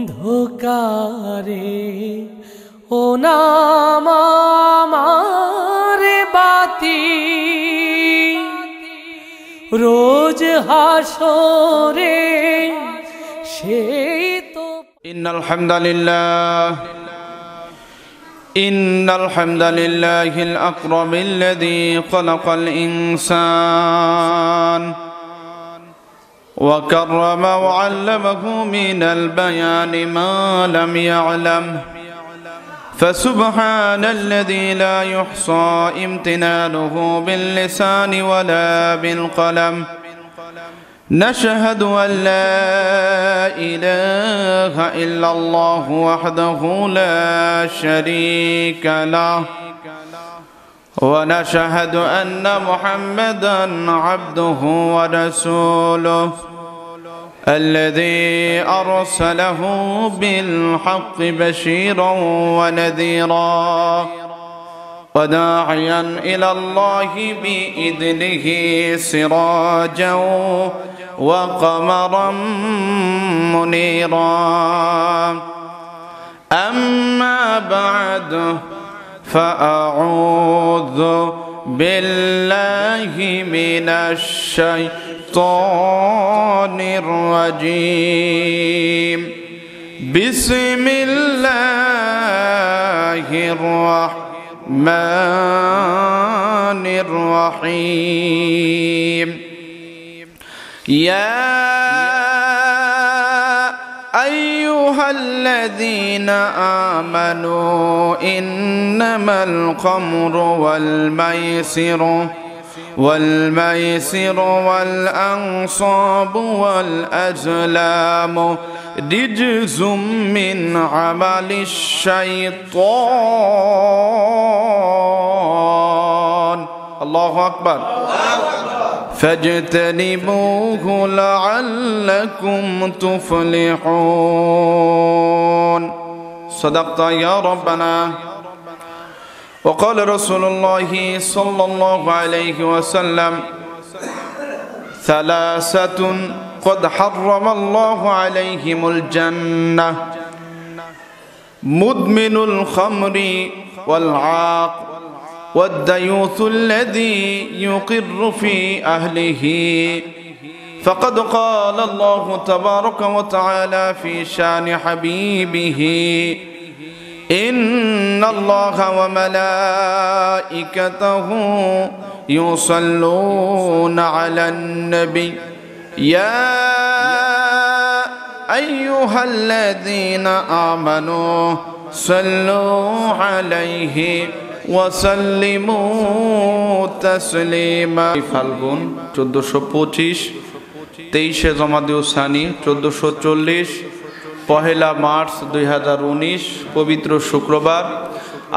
অন্ধকারে ও নাম আমার বাতি রোজ হাসরে সেই তো ইন্নাল হামদালিল্লাহিল আকরামিল্লাযী খালাকাল ইনসান وكرم وعلمه من البيان ما لم يعلم فسبحان الذي لا يحصى امتنانه باللسان ولا بالقلم نشهد أن لا إله إلا الله وحده لا شريك له ونشهد أن محمدًا عبده ورسوله الذي أرسله بالحق بشيرا ونذيرا وداعيا إلى الله بإذنه سراجا وقمرا منيرا أما بعد فأعوذ بالله من الشيطان الرجيم بسم الله الرحمن الرحيم يا أيها الذين آمنوا إنما الخمر والميسر والأنصاب والأزلام رجز من عمل الشيطان الله أكبر فاجتنبوه لعلكم تفلحون صدقت يا ربنا وقال رسول الله صلى الله عليه وسلم ثلاثة قد حرم الله عليهم الجنة مدمن الخمر والعاق والديوث الذي يقر في أهله فقد قال الله تبارك وتعالى في شان حبيبه إن الله وملائكته يصلون على النبي يا أيها الذين آمنوا صلوا عليه وسلموا تسليما ফাল্গুন 1425 23 জমাদিউ সানি 1440 পহেলা মার্চ 2019 পবিত্র শুক্রবার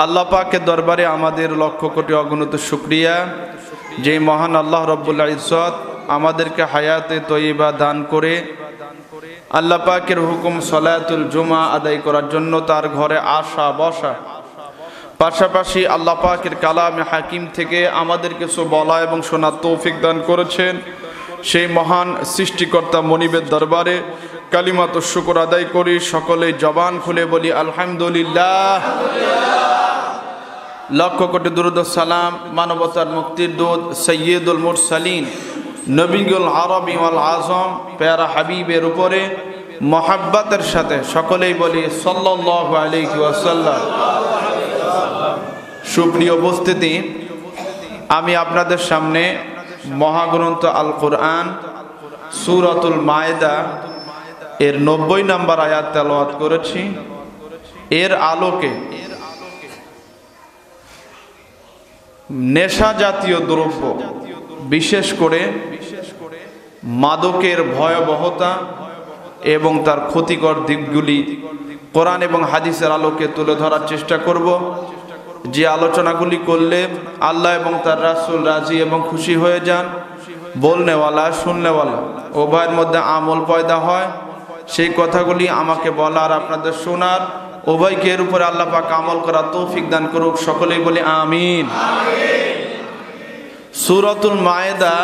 আল্লাহ পাকের দরবারে আমাদের লক্ষ কোটি অগণিত শুকরিয়া যে মহান আল্লাহ রব্বুল ইজ্জত আমাদেরকে হায়াতে তয়্যিবা দান করে আল্লাহ পাকের হুকুম সালাতুল জুমা আদায় করার জন্য তার ঘরে আসা বসা পাশাপাশি আল্লাহ পাকের কালামে হাকিম থেকে আমাদের কিছু বলা এবং শোনার তৌফিক দান করেছেন সেই মহান সৃষ্টিকর্তা মনিবের দরবারে কালিমাত শুকর আদায় করি সকলে জবান খুলে বলি আলহামদুলিল্লাহ লক্ষ কোটি দুরূদ ও সালাম মানবতার মুক্তির দূত সাইয়্যিদুল মুরসালিন নবীউল আরবি ওয়াল আজম প্যারা হাবিবের উপরে মহাব্বতের সাথে সকলেই বলি সাল্লাল্লাহু আলাইহি ওয়াসাল্লাম। সুপ্রিয় উপস্থিতি, আমি আপনাদের সামনে মহাগ্রন্থ আল কোরআন সূরাতুল মায়েদা এর 90 নম্বর আয়াত তেলাওয়াত করেছি। এর আলোকে নেশা জাতীয় দ্রব্য বিশেষ করে মাদকের ভয়াবহতা এবং তার ক্ষতিকর দিকগুলি কোরআন এবং হাদিসের আলোকে তুলে ধরার চেষ্টা করব। যে আলোচনাগুলি করলে আল্লাহ এবং তার রাসূল রাজি এবং খুশি হয়ে যান, বলনেওয়ালা শুননেওয়ালা উভয়ের মধ্যে আমল পয়দা হয়, সেই কথাগুলি আমাকে বলার আপনাদের শোনার উভয়কে এর উপরে আল্লাহ পাক আমল করার তৌফিক দান করুক। সকলেই বলি আমিন। সূরাতুল মায়েদা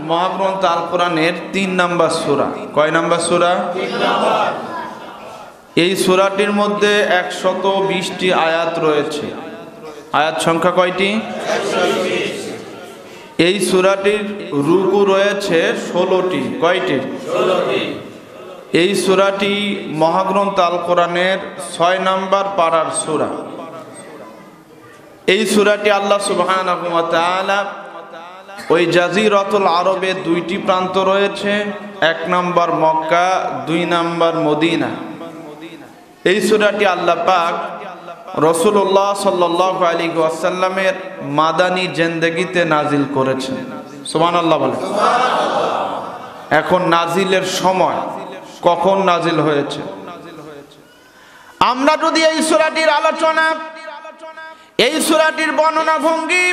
মহাগ্রন্থ আল কোরআনের 3 নম্বর সূরা। কয় নম্বর সূরা? 3 নম্বর। এই সূরাটির মধ্যে 120টি আয়াত রয়েছে। আয়াত সংখ্যা কয়টি? এই সূরাটির রুকু রয়েছে 16টি। কয়টি? 16টি। এই সূরাটি মহাগ্রন্থ আল কোরআনের 6 নম্বর পারার সূরা। এই সূরাটি আল্লাহ সুবহানাহু ওয়া তাআলা ওই জাজিরাতুল আরবে 2টি প্রান্ত রয়েছে, 1 নম্বর মক্কা, 2 নম্বর মদিনা। এই সূরাটি আল্লাহ পাক রাসূলুল্লাহ সাল্লাল্লাহু আলাইহি ওয়াসাল্লামের মাদানী জিন্দেগিতে নাজিল করেছেন। সুবহানাল্লাহ বলেন। এখন নাজিলের সময় কখন নাজিল হয়েছে? আমরা যদি এই সূরাটির আলোচনা, এই সূরাটির বর্ণনা ভঙ্গি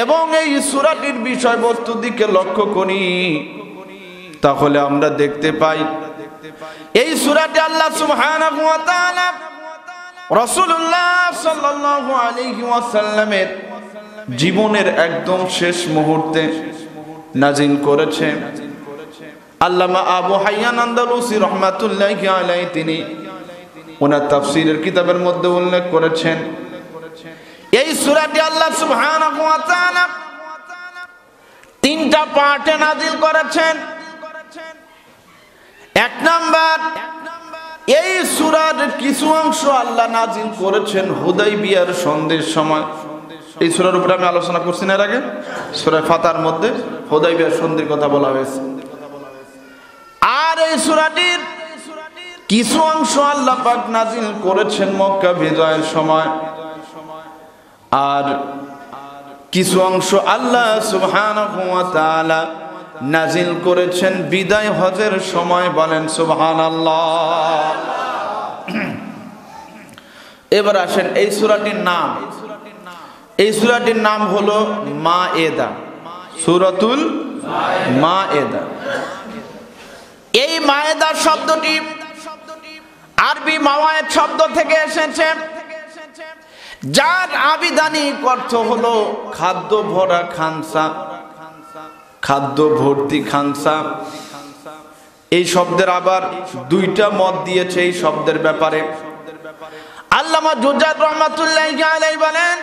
এবং এই সূরাটির বিষয়বস্তুর দিকে লক্ষ্য করি, তাহলে আমরা দেখতে পাই এই সূরাটি আল্লাহ সুবহানাহু ওয়া তাআলা রাসূলুল্লাহ সাল্লাল্লাহু আলাইহি ওয়াসাল্লামের জীবনের একদম শেষ মুহূর্তে নাজিল করেছে। আল্লামা আবু হাইয়ান আন্দালুসি রাহমাতুল্লাহি আলাইহি তিনি ওনার তাফসীরের কিতাবের মধ্যে উল্লেখ করেছেন, এই সূরাটি আল্লাহ সুবহানাহু ওয়া তাআলা 3টা পার্টে নাজিল করেছেন। 1 নাম্বার, এই সূরার কিছু অংশ আল্লাহ নাজিল করেছেন হুদাইবিয়ার সন্ধির সময়। এই সূরার উপরে আমি আলোচনা করছি না এর আগে, সূরা ফাতার মধ্যে হুদাইবিয়ার সন্ধির কথা বলা হয়েছে। আর এই সূরাটির কিছু অংশ আল্লাহ পাক নাজিল করেছেন মক্কা বিজয়ের সময়, আর কিছু অংশ আল্লাহ সুবহানাহু ওয়া তাআলা নাজিল করেছেন বিদায় হজের সময়। বলেন সুবহানাল্লাহ। এবার আসেন এই সূরাটির নাম। এই সূরাটির নাম হলো মায়েদা, সূরাতুল মায়েদা। এই মায়েদা শব্দটি আরবি মাওয়ায়েদ শব্দ থেকে এসেছে, যার আবিধানিক অর্থ হলো খাদ্য ভরা খানসা, খাদ্য ভর্তি খানসা। এই শব্দের আবার 2টা মত দিয়েছে এই শব্দের ব্যাপারে। আল্লামা জুজাদ রাহমাতুল্লাহি আলাইহি বলেন,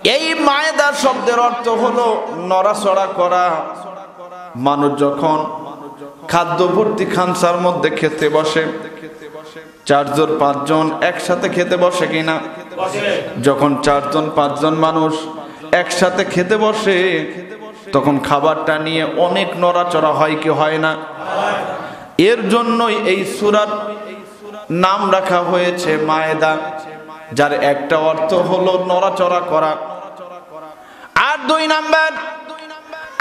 এই মায়েদা শব্দের অর্থ হলো নড়াচড়া করা। মানুষ যখন খাদ্য ভর্তি খানসার মধ্যে খেতে বসে, 4 জন 5 জন একসাথে খেতে বসে কিনা? যখন 4 জন 5 জন মানুষ একসাথে খেতে বসে, তখন খাবারটা নিয়ে অনেক নড়াচড়া হয় কি হয় না? এর জন্যই এই সূরার নাম রাখা হয়েছে মায়েদা, যার একটা অর্থ হলো নড়াচড়া করা। আর 2 নাম্বার,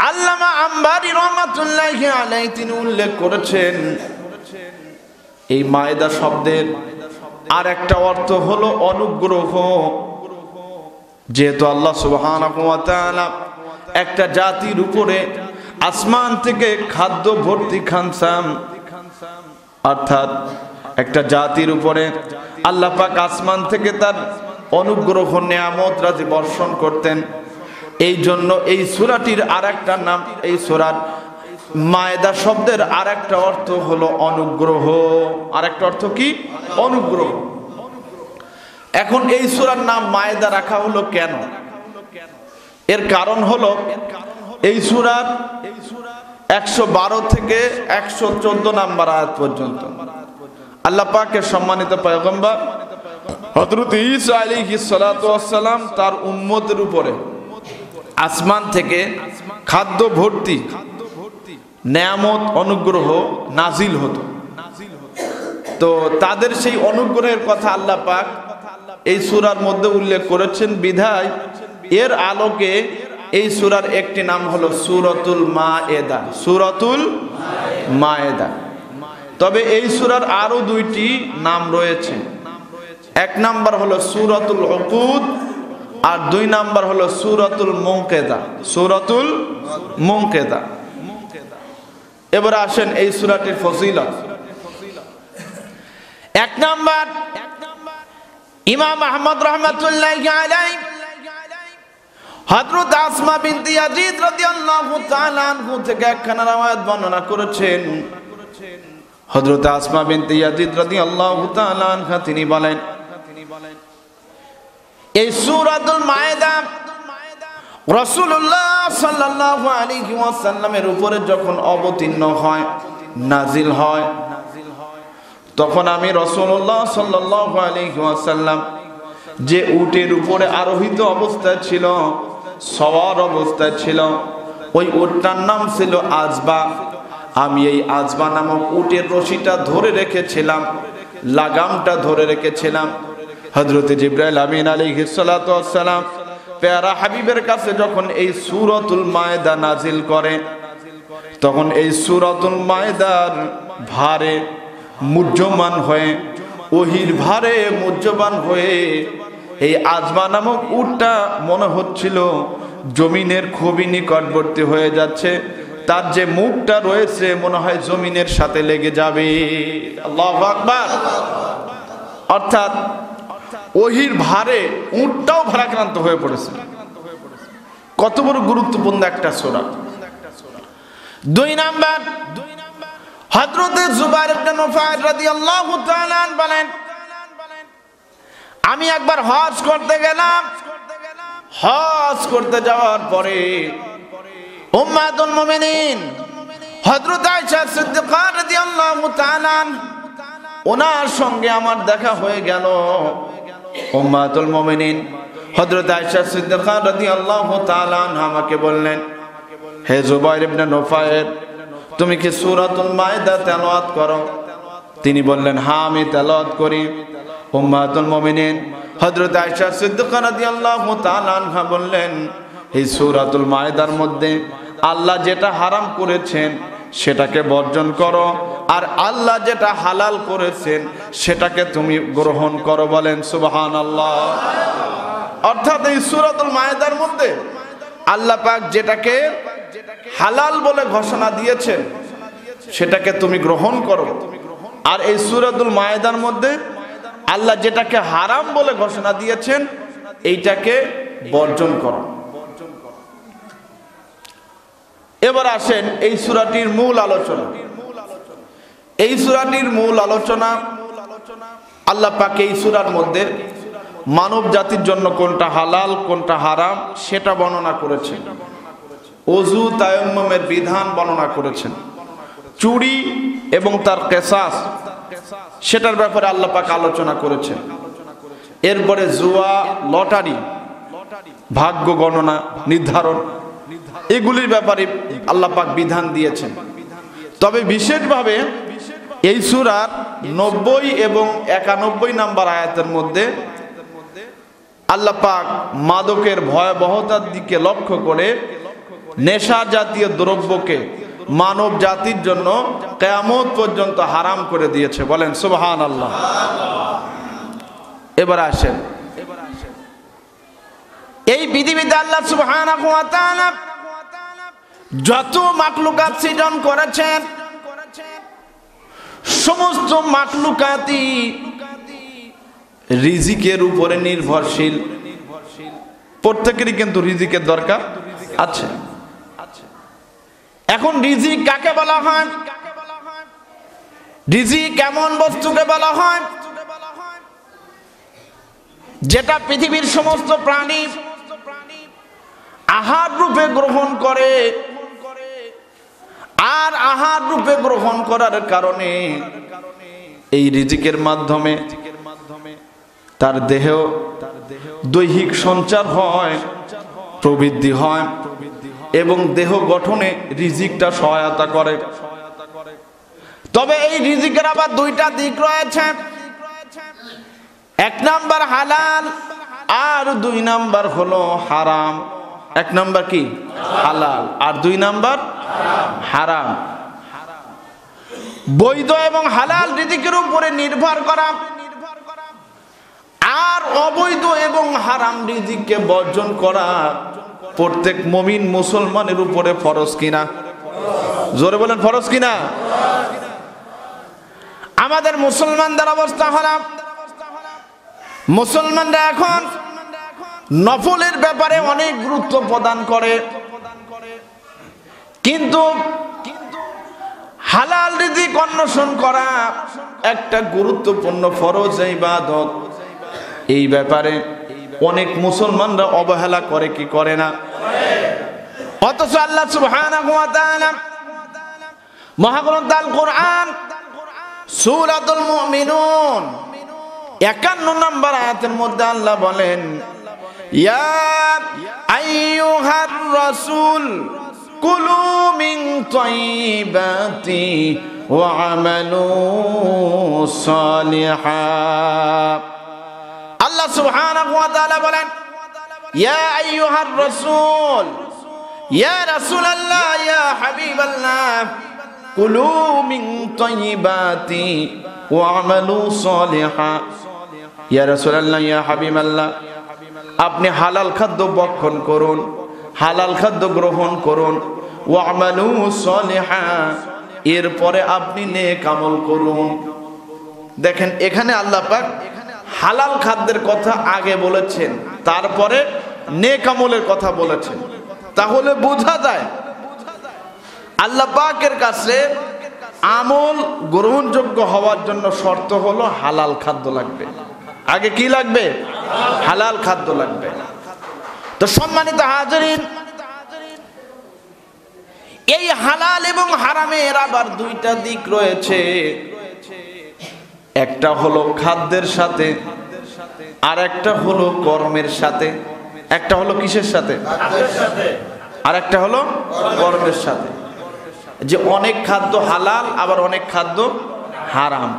আল্লামা আম্বারি রাহমাতুল্লাহি আলাইহি তিনি উল্লেখ করেছেন, এই মায়েদা শব্দের আর একটা অর্থ হলো অনুগ্রহ। যেহেতু আল্লাহ সুবহানাহু ওয়া তাআলা একটা জাতির উপরে আসমান থেকে খাদ্য ভর্তি খানসাম, অর্থাৎ একটা জাতির উপরে আল্লাহ পাক আসমান থেকে তার অনুগ্রহ নিয়ামত রাজি বর্ষণ করতেন। এই জন্য এই সূরাটির আরেকটা নাম, এই সূরার মায়েদা শব্দের আরেকটা অর্থ হলো অনুগ্রহ। আরেকটা অর্থ কি? অনুগ্রহ। এখন এই সূরার নাম মায়েদা রাখা হলো কেন? এর কারণ হলো এই সূরার 112 থেকে 114 নম্বর আয়াত পর্যন্ত আল্লাহ পাকের সম্মানিত পয়গম্বর হযরত ঈসা আলাইহিস সালাতু ওয়াস সালাম তার উম্মতের উপরে আসমান থেকে খাদ্য ভর্তি নেয়ামত অনুগ্রহ নাজিল হতো। তো তাদের সেই অনুগ্রহের কথা আল্লাহ পাক এই সূরার মধ্যে উল্লেখ করেছেন বিধায় এর আলোকে এই সূরার একটি নাম হলো সূরাতুল মায়েদা, সূরাতুল মায়েদা। তবে এই সূরার আরো 2টি নাম রয়েছে। 1 নাম্বার হলো সূরাতুল উকুদ, আর 2 নাম্বার হলো সূরাতুল মুনকিদা, সূরাতুল মুনকিদা। এবার আসেন এই সূরাটির ফজিলত। 1 নাম্বার, ইমাম আহমদ রাহমাতুল্লাহি আলাইহি হযরত আসমা বিনতে ইয়াজিদ রাদিয়াল্লাহু তাআলা আনহু থেকে একখানা রওয়ায়াত বর্ণনা করেছেন। হযরত আসমা বিনতে ইয়াজিদ রাদিয়াল্লাহু তাআলা আনহা তিনি বলেন, এই সূরাতুল মায়েদা রাসূলুল্লাহ সাল্লাল্লাহু আলাইহি ওয়াসাল্লামের উপরে যখন অবতীর্ণ হয়, নাজিল হয়, তখন আমি রাসূলুল্লাহ সাল্লাল্লাহু আলাইহি ওয়াসাল্লাম যে উটের উপরে আরোহিত অবস্থায় ছিল, সওয়ার অবস্থায় ছিল, ওই উটটার নাম ছিল আজবা। আমি এই আজবা নামক উটের রশিটা ধরে রেখেছিলাম, লাগামটা ধরে রেখেছিলাম। হযরত জিবরাইল আমিন আলাইহিস সালাতু ওয়াস সালাম প্যারা হাবিবের কাছে যখন এই সূরাতুল মায়েদা নাজিল করে, তখন এই সূরাতুল মায়েদার ভারে মুহ্যমান হয়ে, ওহির ভারে মুহ্যমান হয়ে এই আজবা নামক উটটা মনে হচ্ছিল জমিনের খুবই নিকটবর্তী হয়ে যাচ্ছে। তার যে মুখটা রয়েছে মনে হয় জমিনের সাথে লেগে যাবে। আল্লাহু আকবার। অর্থাৎ ওহির ভারে উটটাও ভারাক্রান্ত হয়ে পড়েছে। কত বড় গুরুত্বপূর্ণ একটা সূরা। 2 নাম্বার, হযরত জুবাইর ইবনে নুফাইল রাদিয়াল্লাহু তাআলা বলেন, আমি একবার হজ করতে গেলাম। হজ করতে যাওয়ার পরে উম্মাতুল মুমিনিন হযরত আয়েশা সিদ্দিকা রাদিয়াল্লাহু তাআলা ওনার সঙ্গে আমার দেখা হয়ে গেল। উম্মাতুল মুমিনিন হযরত আয়েশা সিদ্দিকা রাদিয়াল্লাহু তাআলা আমাকে বললেন, হে জুবাইর ইবনে নুফাইল, তুমি কি সূরাতুল মায়েদা তেলাওয়াত করো? তিনি বললেন, হ্যাঁ আমি তেলাওয়াত করি। উম্মাতুল মুমিনিন হযরত আয়েশা সিদ্দিকা রাদিয়াল্লাহু তাআলা আনহা বললেন, এই সূরাতুল মায়েদার মধ্যে আল্লাহ যেটা হারাম করেছেন সেটাকে বর্জন করো, আর আল্লাহ যেটা হালাল করেছেন সেটাকে তুমি গ্রহণ করো। বলেন সুবহানাল্লাহ। অর্থাৎ এই সূরাতুল মায়েদার মধ্যে আল্লাহ পাক যেটাকে হালাল বলে ঘোষণা দিয়েছেন সেটাকে তুমি গ্রহণ করো, আর এই সূরাতুল মায়েদার মধ্যে আল্লাহ যেটাকে হারাম বলে ঘোষণা দিয়েছেন এইটাকে বর্জন করো। এবার আসেন এই সূরাটির মূল আলোচনা। এই সূরাটির মূল আলোচনা, আল্লাহ পাক এই সূরার মধ্যে মানব জাতির জন্য কোনটা হালাল কোনটা হারাম সেটা বর্ণনা করেছেন। ওযু তায়াম্মুমের বিধান বর্ণনা করেছেন। চুরি এবং তার কিসাস সেটার ব্যাপারে আল্লাহ পাক আলোচনা করেছেন। এরপরে জুয়া, লটারি, ভাগ্য গণনা নির্ধারণ, এগুলির ব্যাপারে আল্লাহ পাক বিধান দিয়েছেন। তবে বিশেষভাবে এই সূরার 90 এবং 91 নম্বর আয়াতের মধ্যে আল্লাহ পাক মাদকের ভয়াবহতার দিকে লক্ষ্য করে নেশা জাতীয় দ্রব্যকে মানব জাতির জন্য কিয়ামত পর্যন্ত হারাম করে দিয়েছে। বলেন সুবহানাল্লাহ। এবার আসেন, এই পৃথিবীতে আল্লাহ সুবহানাহু ওয়া তাআলা যত মাখলুকাত সৃজন করেছেন সমস্ত মাখলুকাতই রিজিকের উপরে নির্ভরশীল। প্রত্যেকেরই কিন্তু রিজিকের দরকার আছে। এখন রিজিক কাকে বলা হয়? রিজিক এমন বস্তুকে বলা হয় যেটা পৃথিবীর সমস্ত প্রাণী আহার রূপে গ্রহণ করে, আর আহার রূপে গ্রহণ করার কারণে এই রিজিকের মাধ্যমে তার দেহ দৈহিক সঞ্চার হয়, প্রবৃদ্ধি হয় এবং দেহ গঠনে রিজিকটা সহায়তা করে। তবে এই রিজিকের আবার দুইটা দিক রয়েছে। 1 নাম্বার হালাল আর 2 নাম্বার হলো হারাম। 1 নাম্বার কি? হালাল, আর 2 নাম্বার হারাম। বৈধ এবং হালাল রিজিকের উপরে নির্ভর করা আর অবৈধ এবং হারাম রিজিককে বর্জন করা প্রত্যেক মুমিন মুসলমানের উপরে ফরজ কিনা? জোরে বলেন ফরজ কিনা? আমাদের মুসলমানদের অবস্থা হলো, মুসলমানরা এখন নফলের ব্যাপারে অনেক গুরুত্ব প্রদান করে, কিন্তু হালাল রিজিক অন্বেষণ করা একটা গুরুত্বপূর্ণ ফরজ ইবাদত। এই ব্যাপারে অনেক মুসলমানরা অবহেলা করে কি করে না? অথচ আল্লাহ সুবহানাহু ওয়া তাআলা মহাগ্রন্থ আল কোরআন সূরাতুল মুমিনুন 51 নম্বর আয়াতের মধ্যে আল্লাহ বলেন, ইয়া আইয়ুহার রাসূল কুলু মিন তাইয়্যিবাতি ওয়া আমালু সালিহা। আল্লাহ সুবহানাহু ওয়া তাআলা বলেন, ইয়া আইয়ুহার রাসূল, ইয়া রাসূলুল্লাহ, ইয়া হাবিবাল্লাহ, কুলু মিন তাইয়্যিবাতি ওয়া আমালু সালিহা। ইয়া রাসূলুল্লাহ, ইয়া হাবিবাল্লাহ, আপনি হালাল খাদ্য ভক্ষণ করুন, হালাল খাদ্য গ্রহণ করুন। ওয়া আমালু সালিহা, এরপরে আপনি নেক আমল করুন। দেখেন এখানে আল্লাহ পাক হালাল খাদ্যের কথা আগে বলেছেন, তারপরে নেক আমলের কথা বলেছেন। তাহলে বোঝা যায় আল্লাহ পাকের কাছে আমল গ্রহণযোগ্য হওয়ার জন্য শর্ত হলো হালাল খাদ্য লাগবে। আগে কি লাগবে? হালাল খাদ্য লাগবে। তো সম্মানিত হাজিরিন, এই হালাল এবং হারামের আবার দুইটা দিক রয়েছে। একটা হলো খাদ্যের সাথে, আর একটা হলো কর্মের সাথে। একটা হলো কিসের সাথে? আর একটা হলো কর্মের সাথে। যে অনেক খাদ্য হালাল, আবার অনেক খাদ্য হারাম।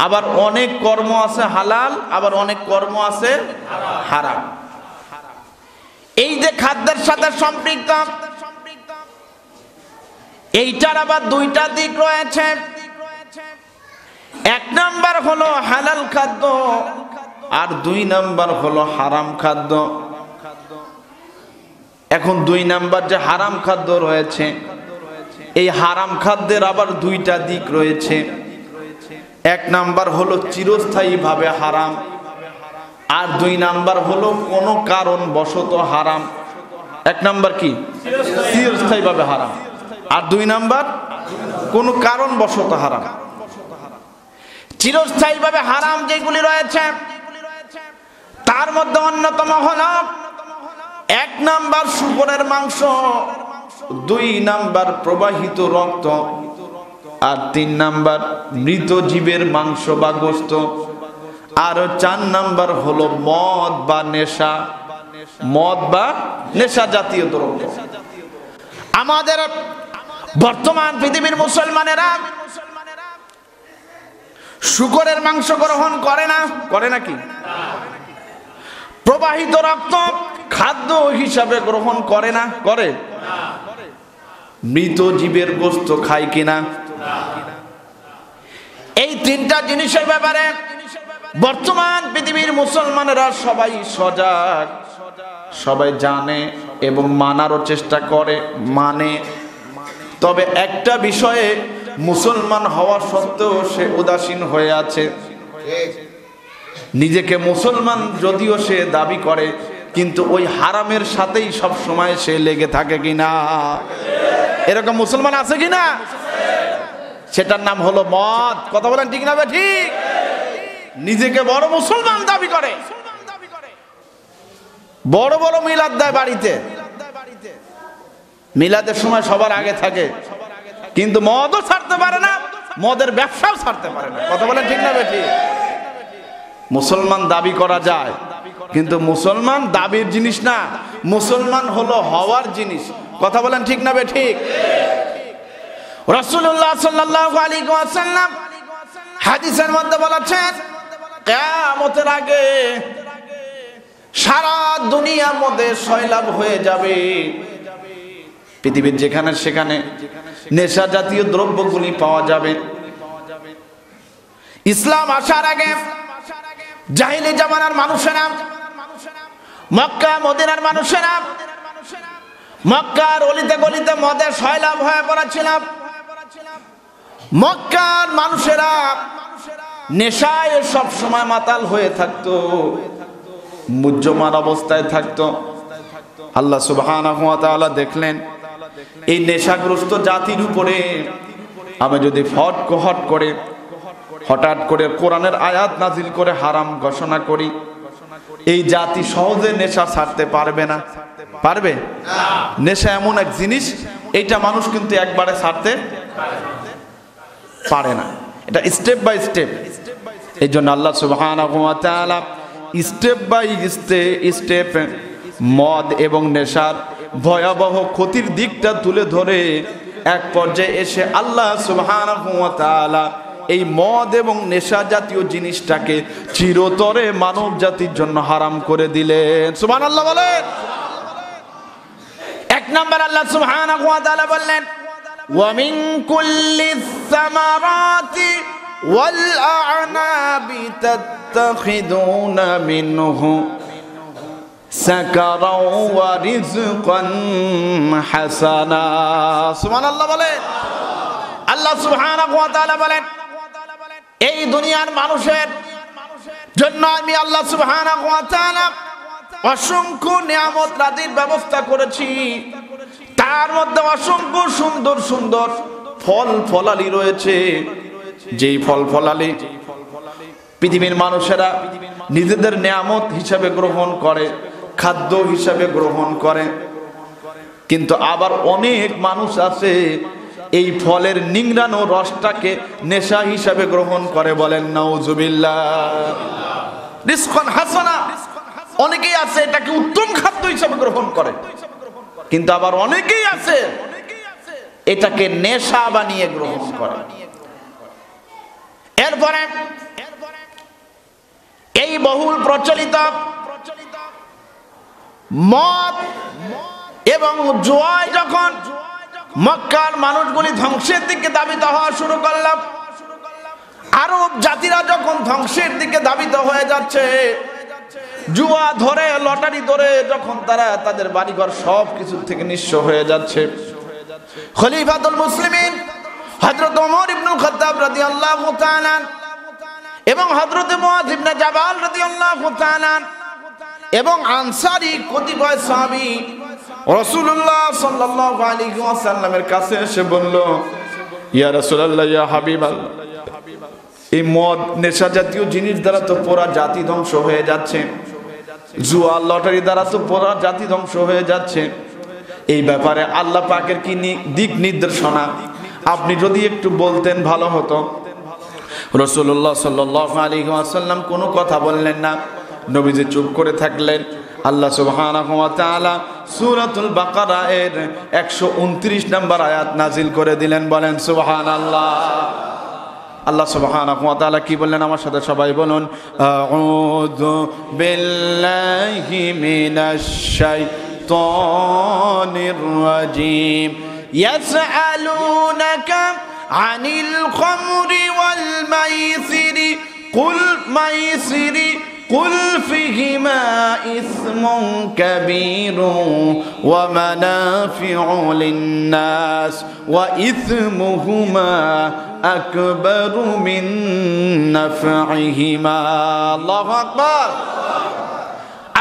আবার অনেক কর্ম আছে হালাল, আবার অনেক কর্ম আছে হারাম। এই যে খাদ্যের সাথে সম্পৃক্ত, এইটার আবার দুইটা দিক রয়েছে। এক নাম্বার হলো হালাল খাদ্য, আর দুই নাম্বার হলো হারাম খাদ্য। এখন দুই নাম্বার যে হারাম খাদ্য রয়েছে, এই হারাম খাদ্যের আবার দুইটা দিক রয়েছে। এক নাম্বার হলো চিরস্থায়ী ভাবে হারাম, আর দুই নাম্বার হলো কোনো কারণ বশত হারাম। এক নাম্বার কি? চিরস্থায়ী ভাবে হারাম, আর দুই নাম্বার কোনো কারণ বশত হারাম। চিরস্থায়ী ভাবে হারাম যেগুলি রয়েছে তার মধ্যে অন্যতম হলো এক নাম্বার শুকরের মাংস, দুই নাম্বার প্রবাহিত রক্ত, আর তিন নাম্বার মৃত জীবের মাংস বা গোশত, আর চার নাম্বার হলো মদ বা নেশা, মদ বা নেশা জাতীয় দ্রব্য। আমাদের বর্তমান পৃথিবীর মুসলমানেরা শুকরের মাংস গ্রহণ করে না, করে নাকি? প্রবাহিত রক্ত খাদ্য হিসাবে গ্রহণ করে না, করে? মৃত জীবের গোশত খায় কিনা? এই তিনটা জিনিসের ব্যাপারে বর্তমান পৃথিবীর মুসলমানেরা সবাই সজাগ, সবাই জানে এবং মানারও চেষ্টা করে, মানে। তবে একটা বিষয়ে মুসলমান হওয়া সত্ত্বেও সে উদাসীন হয়ে আছে। নিজেকে মুসলমান যদিও সে দাবি করে, কিন্তু ওই হারামের সাথেই সব সময় সে লেগে থাকে কিনা? এরকম মুসলমান আছে কিনা? সেটার নাম হলো মদ। কথা বলেন ঠিক না? ঠিক। নিজেকে বড় মুসলমান দাবি করে, বড় বড় মিলাদ দেয় বাড়িতে, মিলাদের সময় সবার আগে থাকে, কিন্তু মদও ছাড়তে পারে না, মদের ব্যবসাও ছাড়তে পারে না। কথা বলেন ঠিক না? ঠিক। মুসলমান দাবি করা যায়, কিন্তু মুসলমান দাবির জিনিস না, মুসলমান হলো হওয়ার জিনিস। কথা বলেন ঠিক না? ঠিক। রাসূলুল্লাহ সাল্লাল্লাহু আলাইহি ওয়াসাল্লাম হাদিসের মধ্যে বলেছেন, কিয়ামতের আগে সারা দুনিয়ার মধ্যে সয়লাব হয়ে যাবে। পৃথিবীর যেখানে সেখানে নেশা জাতীয় দ্রব্যগুলি পাওয়া যাবে। ইসলাম আসার আগে জাহিলি জামানার মানুষেরা, মক্কা মদিনার মানুষেরা মক্কার অলিতে গলিতে মদের সয়লাব হয়ে পড়েছিল। মক্কার মানুষেরা নেশায় সব সময় মাতাল হয়ে থাকতো, মুজ্জমান অবস্থায় থাকতো। আল্লাহ সুবহানাহু ওয়া তাআলা দেখলেন এই নেশাগ্রস্ত জাতির উপরে আমি যদি হঠাৎ করে কোরআনের আয়াত নাজিল করে হারাম ঘোষণা করি, এই জাতি সহজে নেশা ছাড়তে পারবে না। পারবে? নেশা এমন এক জিনিস, এইটা মানুষ কিন্তু একবারে ছাড়তে পারে না। এটা স্টেপ বাই স্টেপ। এই জন্য আল্লাহ সুবহানাহু ওয়া তাআলা স্টেপ বাই স্টেপ মদ এবং নেশার ভয়াবহ ক্ষতির দিকটা তুলে ধরে এক পর্যায়ে এসে আল্লাহ সুবহানাহু ওয়া তাআলা এই মদ এবং নেশা জাতীয় জিনিসটাকে চিরতরে মানব জাতির জন্য হারাম করে দিলেন। সুবহানাল্লাহ বলেন। এক নাম্বার আল্লাহ সুবহানাহু ওয়া তাআলা বললেন, ওয়া মিন কুল্লিস সামারাতি ওয়াল আ'নাবি তাত্তাখিদুনা মিনহু সাকারাও ওয়া রিজকান হাসানা। সুবহানাল্লাহ বলেন। আল্লাহ সুবহানাহু ওয়া তাআলা বলেন, এই দুনিয়ার মানুষের জন্য আমি আল্লাহ সুবহানাহু ওয়া তাআলা অসংখ্য নিয়ামত রাজির ব্যবস্থা করেছি। তার মধ্যে অসংখ্য সুন্দর সুন্দর ফল ফলালি রয়েছে, যেই ফল ফলালি পৃথিবীর মানুষেরা নিজেদের নিয়ামত হিসাবে গ্রহণ করে, খাদ্য হিসাবে গ্রহণ করে। কিন্তু আবার অনেক মানুষ আছে এই ফলের নিংড়ানো রসটাকে নেশা হিসাবে গ্রহণ করে। বলেন নাউজুবিল্লাহ। রিজকান হাসানা, অনেকেই আছে এটাকে উত্তম খাদ্য হিসাবে গ্রহণ করে, কিন্তু আবার অনেকেই আছে এটাকে নেশা বানিয়ে গ্রহণ করে। এরপরে এই বহুল প্রচলিত মদ এবং জুয়ায় যখন মক্কার মানুষগুলি ধ্বংসের দিকে ধাবিত হওয়া শুরু করলাম, আরব জাতিরা যখন ধ্বংসের দিকে ধাবিত হয়ে যাচ্ছে, জুয়া ধরে লটারি ধরে যখন তারা তাদের বাড়িঘর সব কিছু থেকে নিঃস্ব হয়ে যাচ্ছে, খলিফাতুল মুসলিমিন হযরত ওমর ইবনুল খাত্তাব রাদিয়াল্লাহু তাআলা এবং হযরত মুআয ইবনে জাবাল রাদিয়াল্লাহু তাআলা এবং আনসারী কতিপয় সাহাবী রাসূলুল্লাহ সাল্লাল্লাহু আলাইহি ওয়াসাল্লামের কাছে এসে বলল, ইয়া রাসূলুল্লাহ, ইয়া হাবিবাল্লাহ, এই মদ নেশা জাতীয় জিনিস দ্বারা তো পুরা জাতি ধ্বংস হয়ে যাচ্ছে, জুয়া লটারি দ্বারা তো পুরা জাতি ধ্বংস হয়ে যাচ্ছে। এই ব্যাপারে আল্লাহ পাকের কি দিক নির্দেশনা আপনি যদি একটু বলতেন ভালো হতো। রাসূলুল্লাহ সাল্লাল্লাহু আলাইহি ওয়াসাল্লাম কোনো কথা বললেন না, নবীজি চুপ করে থাকলেন। আল্লাহ সুবহানাহু ওয়া তাআলা সূরাতুল বাকারা এর 129 নম্বর আয়াত নাজিল করে দিলেন। বলেন সুবহানাল্লাহ। আল্লাহ সুবহানাহু ওয়া তাআলা কি বললেন আমার সাথে সবাই বলুন, আউযু বিল্লাহি মিনাশ শাইতানির রাজীম। ইয়াসআলুনাকা আনিল খামরি ওয়াল মাইসিরি কুল ফিহিমা ইসমুন কাবীরুন ওয়া মানাফিউ লিন-নাস ওয়া ইসমুহুমা আকবারু মিন নাফইহিমা। আল্লাহু আকবার।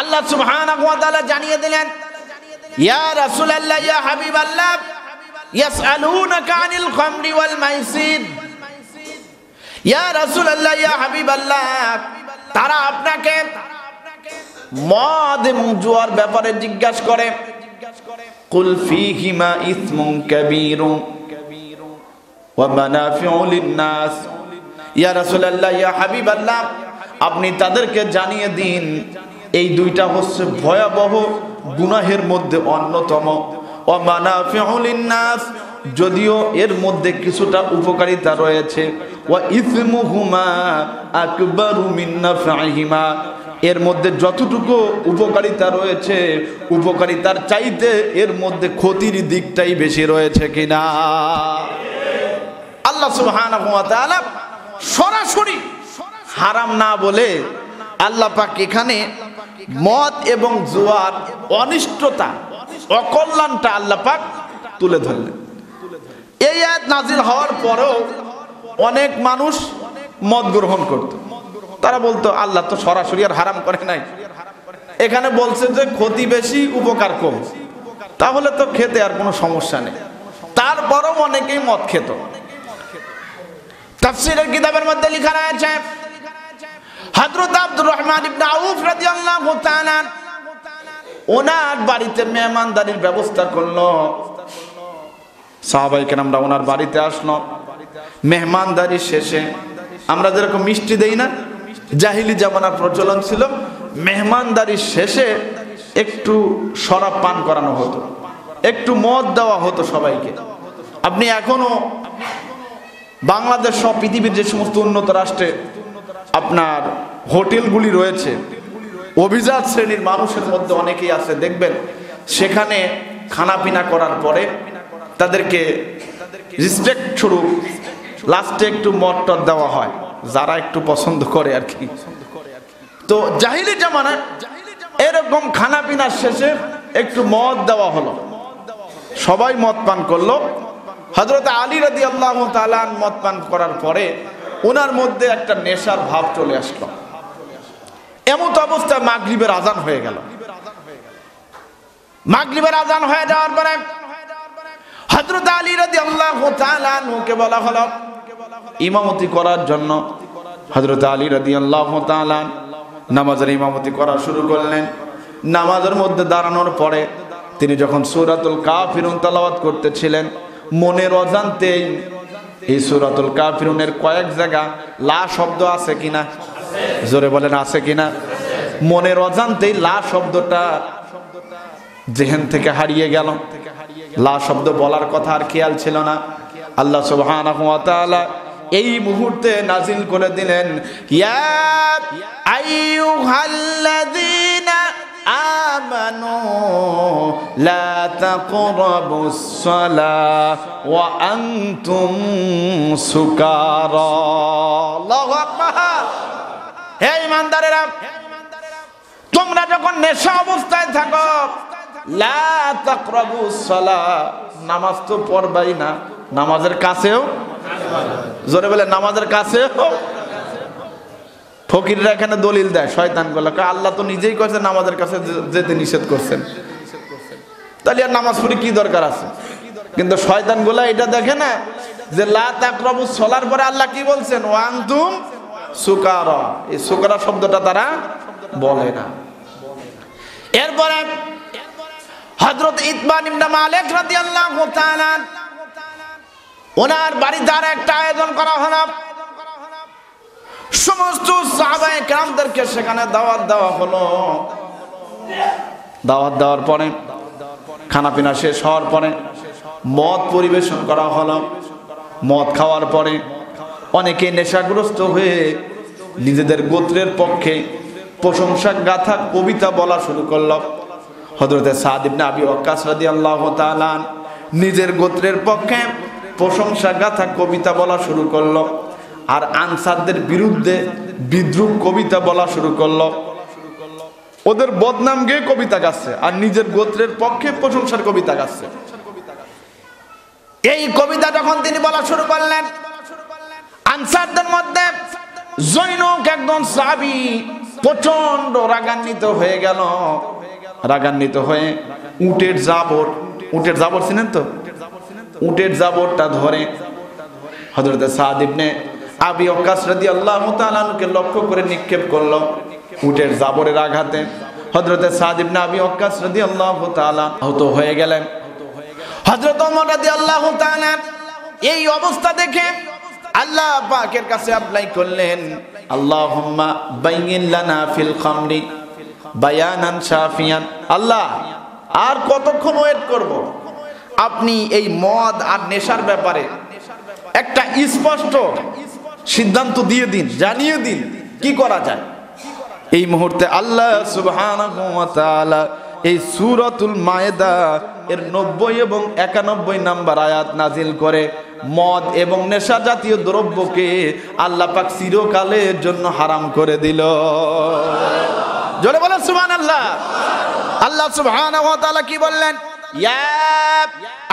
আল্লাহ সুবহানাহু ওয়া তাআলা জানিয়ে দিলেন, ইয়া রাসূলুল্লাহ, ইয়া হাবিবাল্লাহ, ইয়াসআলুনাকা আনিল খামরি ওয়াল মাইসির। ইয়া রাসূলুল্লাহ, ইয়া হাবিবাল্লাহ, তারা আপনাকে মদ এবং জুয়ার ব্যাপারে জিজ্ঞাসা করে। কুল ফীহিমা ইসমুন কাবীরুন ওয়া মানাফিউ লিন-নাস। ইয়া রাসূলুল্লাহ, ইয়া হাবিবাল্লাহ, আপনি তাদেরকে জানিয়ে দিন এই দুইটা হচ্ছে ভয়াবহ গুনাহের মধ্যে অন্যতম। ওয়া মানাফিউ লিন-নাস, যদিও এর মধ্যে কিছুটা উপকারিতা রয়েছে। ওয়া ইসমুহুমা আকবারু মিন নাফইহিমা, এর মধ্যে যতটুকু উপকারিতা রয়েছে উপকারিতার চাইতে এর মধ্যে ক্ষতির দিকটাই বেশি রয়েছে কিনা। আল্লাহ সুবহানাহু ওয়া তাআলা সরাসরি হারাম না বলে আল্লাহ পাক এখানে মদ এবং জুয়ার অনিষ্টতা অকল্যাণটা আল্লাহ পাক তুলে ধরলেন। এই আয়াত নাজিল হওয়ার পরেও অনেক মানুষ মদ গ্রহণ করত। তারা বলতো আল্লাহ তো সরাসরি আর হারাম করে নাই, এখানে বলছে যে ক্ষতি বেশি উপকার কম, তাহলে তো খেতে আর কোনো সমস্যা নেই। তারপরেও অনেকেই মদ খেত। তাফসীরের কিতাবের মধ্যে লেখা রয়েছে হযরত আব্দুর রহমান ইবনে আউফ রাদিয়াল্লাহু তাআলা ওনার বাড়িতে মেহমানদারির ব্যবস্থা করলো। সাহাবায়ে কেরামরা ওনার বাড়িতে আসলো। মেহমানদারি শেষে আমরা যেরকম মিষ্টি দেই না, জাহিলি জামানার প্রচলন ছিল মেহমানদারি শেষে একটু শরাব পান করানো হতো, একটু মদ দেওয়া হতো সবাইকে। আপনি এখনো বাংলাদেশ সহ পৃথিবীর যে সমস্ত উন্নত রাষ্ট্রে আপনার হোটেলগুলি রয়েছে, অভিজাত শ্রেণীর মানুষের মধ্যে অনেকেই আছে, দেখবেন সেখানে খানাপিনা করার পরে তাদেরকে রেসপেক্ট স্বরূপ লাস্টে একটু মদ টদ দেওয়া হয়, যারা একটু পছন্দ করে আর কি। তো জাহিলি জামানায় এরকম খানাপিনার শেষে একটু মদ দেওয়া হলো, সবাই মদ পান করলো। হযরত আলী রাদিয়াল্লাহু তাআলা মদ পান করার পরে ওনার মধ্যে একটা নেশার ভাব চলে আসলো। এমন অবস্থায় মাগরিবের আজান হয়ে গেল। মাগরিবের আজান হয়ে যাওয়ার পরে হযরত আলী রাদিয়াল্লাহু তাআলা আনহুকে বলা হলো ইমামতি করার জন্য। হযরত আলী রাদিয়াল্লাহু তাআলা নামাজের ইমামতি করা শুরু করলেন। নামাজের মধ্যে দাঁড়ানোর পরে তিনি যখন সূরাতুল কাফিরুন তেলাওয়াত করতেছিলেন, মনের অজান্তেই এই সূরাতুল কাফিরুনের কয়েক জায়গা লা শব্দ আছে কিনা, জোরে বলেন আছে কিনা। মনের অজান্তেই লা শব্দটা জেহেন থেকে হারিয়ে গেল। লা শব্দ বলার কথা আর খেয়াল ছিল না। আল্লাহ সুবহানাহু ওয়া তাআলা এই মুহূর্তে নাজিল করে দিলেন, ইয়া আইয়ুহাল্লাযীনা আমানু লা তাকরাবুস সালাহ ওয়া আনতুম সুকারা। আল্লাহু আকবার। হে ঈমানদারেরা, তোমরা যখন নেশা অবস্থায় থাকো, লা তাকরাবুস সালাহ, নামাজ তো পড়বাই না, নামাজের কাছেও, জোরে বলে নামাজের কাছেও। ফকিররা এখানে দলিল দেয় শয়তান গুলো, আল্লাহ তো নিজেই করেছে নামাজের কাছে যেতে নিষেধ করছেন, তাহলে আর নামাজ পড়ে কি দরকার আছে। কিন্তু শয়তান গুলা এটা দেখে না যে লা তাকরাবুস সালার পরে আল্লাহ কি বলছেন, ওয়া আনতুম সুকারা। এই সুকারা শব্দটা তারা বলে না। এরপরে হযরত ইতবান ইবনে মালিক রাদিয়াল্লাহু তাআলা ওনার বাড়িতে আর একটা আয়োজন করা হলো। সমস্ত সাহাবায়ে কেরামদেরকে সেখানে দাওয়াত দেওয়া হলো। দাওয়াত দেওয়ার পরে খানাপিনা শেষ হওয়ার পরে মদ পরিবেশন করা হলো। মদ খাওয়ার পরে অনেকে নেশাগ্রস্ত হয়ে নিজেদের গোত্রের পক্ষে প্রশংসা গাথা কবিতা বলা শুরু করলো। হযরত সাদ ইবনে আবি ওয়াক্কাস রাদিয়াল্লাহু তাআলা নিজের গোত্রের পক্ষে প্রশংসা গাথা কবিতা বলা শুরু করলো, আর আনসারদের বিরুদ্ধে বিদ্রুপ কবিতা বলা শুরু করলো। ওদের বদনাম গেয়ে কবিতা গাচ্ছে আর নিজের গোত্রের পক্ষে প্রশংসার কবিতা গাচ্ছে। এই কবিতা যখন তিনি বলা শুরু করলেন, আনসারদের মধ্যে জৈনক একজন সাহাবী প্রচন্ড রাগান্বিত হয়ে গেল। রাগান্বিত হয়ে উটের জাবর, উটের জাবর চিনেন তো, উটের জাবরটা ধরে হযরত সাদ ইবনে আবি ওয়াক্কাস রাদিয়াল্লাহু তাআলা কে লক্ষ্য করে নিক্ষেপ করলো। উটের জাবরের আঘাতে হযরত সাদ ইবনে আবি ওয়াক্কাস রাদিয়াল্লাহু তাআলা আহত হয়ে গেলেন। হযরত ওমর রাদিয়াল্লাহু তাআলা এই অবস্থা দেখে আল্লাহ পাকের কাছে অ্যাপ্লাই করলেন, আল্লাহুম্মা বাইয়িন লানা ফিল খামরি বায়ানান শাফিয়ান। আল্লাহ, আর কতক্ষণ ওয়েট করব? আপনি এই মদ আর নেশার ব্যাপারে একটা স্পষ্ট সিদ্ধান্ত দিয়ে দিন, জানিয়ে দিন কি করা যায়। এই মুহূর্তে আল্লাহ সুবহানাহু ওয়া তাআলা এই সূরাতুল মায়েদা এর 90 এবং 91 নাম্বার আয়াত নাজিল করে মদ এবং নেশা জাতীয় দ্রব্যকে আল্লাহ পাক চিরকালের জন্য হারাম করে দিল। জোরে বলেন সুবহানাল্লাহ। আল্লাহ সুবহানাহু ওয়া তাআলা কি বললেন, ইয়া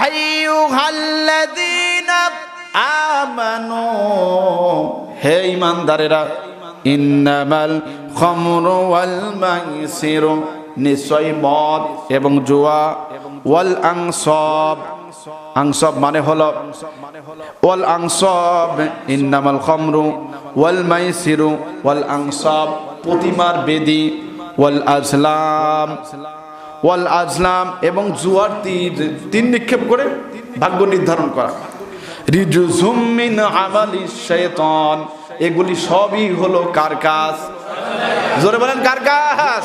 আইয়ুহাল্লাযীনা আমানু, হে ঈমানদারেরা, ইন্নামাল খামরু ওয়াল মাইসিরু, নিশ্চয় মদ এবং জুয়া, ওয়াল আনসাব আংসব মানে হলো ওয়াল আংসব ইন্নামাল খামরু ওয়াল মাইসিরু ওয়াল আংসব প্রতিমার বেদি ওয়াল আজলাম এবং জুয়ার তীর নিক্ষেপ করে ভাগ্য নির্ধারণ করা। রিজুজুম মিন আমালিশ শাইতান, এগুলি সবই হলো কার কাজ? জোরে বলেন কার কাজ?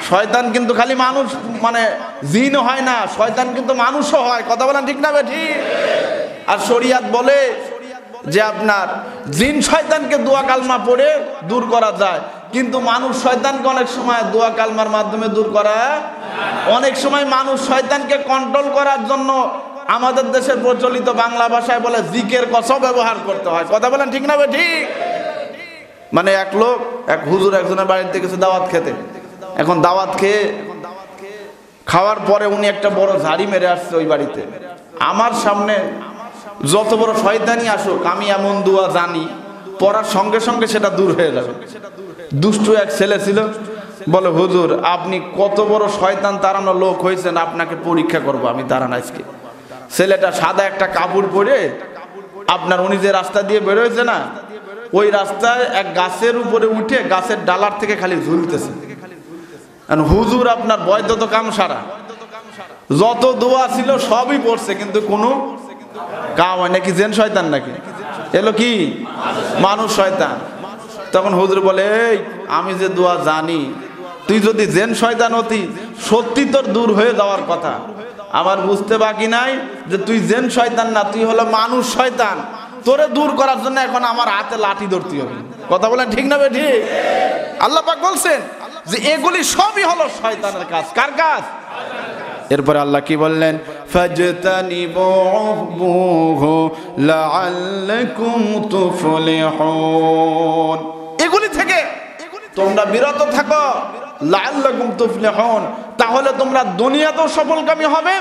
শয়তান কিন্তু খালি মানুষ মানে জিন হয় না, শয়তান কিন্তু মানুষও হয়। কথা বলেন ঠিক না ঠিক? আর শরিয়াত বলে যে আপনার জিন শয়তানকে দোয়া কালমা পড়ে দূর করা যায়, কিন্তু মানুষ শয়তানকে অনেক সময় দোয়া কালমার মাধ্যমে দূর করা। অনেক সময় মানুষ শয়তানকে কন্ট্রোল করার জন্য আমাদের দেশের প্রচলিত বাংলা ভাষায় বলে জিকের কথা ব্যবহার করতে হয়। কথা বলেন ঠিক না ঠিক? মানে এক হুজুর একজনের বাড়িতে গেছে দাওয়াত খেতে। এখন দাওয়াত খেয়ে খাওয়ার পরে উনি একটা বড় ঝাড়ি মেরে আসছে ওই বাড়িতে। আমার সামনে যত বড় শয়তানি আসুক, আমি এমন দোয়া জানি পড়ার সঙ্গে সঙ্গে সেটা দূর হয়ে যাবে। দুষ্টু এক ছেলে ছিল, বলে হুজুর আপনি কত বড় শয়তান তাড়ানো লোক হয়েছেন, আপনাকে পরীক্ষা করবো আমি, দাঁড়ান আজকে। ছেলেটা সাদা একটা কাপড় পরে আপনার উনি যে রাস্তা দিয়ে বেরোয়েছে না, ওই রাস্তায় এক গাছের উপরে উঠে গাছের ডালার থেকে খালি ঝুলতেছে। হুজুর আপনার বৈধ তো কাম সারা, যত দোয়া ছিল সবই পড়ছে, কিন্তু কোনো কাম হয় নাকি। জেন শয়তান নাকি এলো কি মানুষ শয়তান। তখন হুজুর বলে, এই আমি যে দোয়া জানি, তুই যদি জেন শয়তান হতি সত্যি তোর দূর হয়ে যাওয়ার কথা। আমার বুঝতে বাকি নাই যে তুই জেন শয়তান না, তুই হলো মানুষ শয়তান। তোরে দূর করার জন্য এখন আমার হাতে লাঠি ধরতে হবে। কথা বলেন ঠিক না ঠিক? আল্লাহ পাক বলছেন যে এগুলি সবই হলো শয়তানের কাজ। কার কাজ? এরপরে আল্লাহ কি বললেন? ফাজতানিবুহু লাআল্লাকুম তুফলিহুন, এগুলি থেকে তোমরা বিরত থাকো। লাআল্লাকুম তুফলিহুন, তাহলে তোমরা দুনিয়াতেও সফলকামী হবে,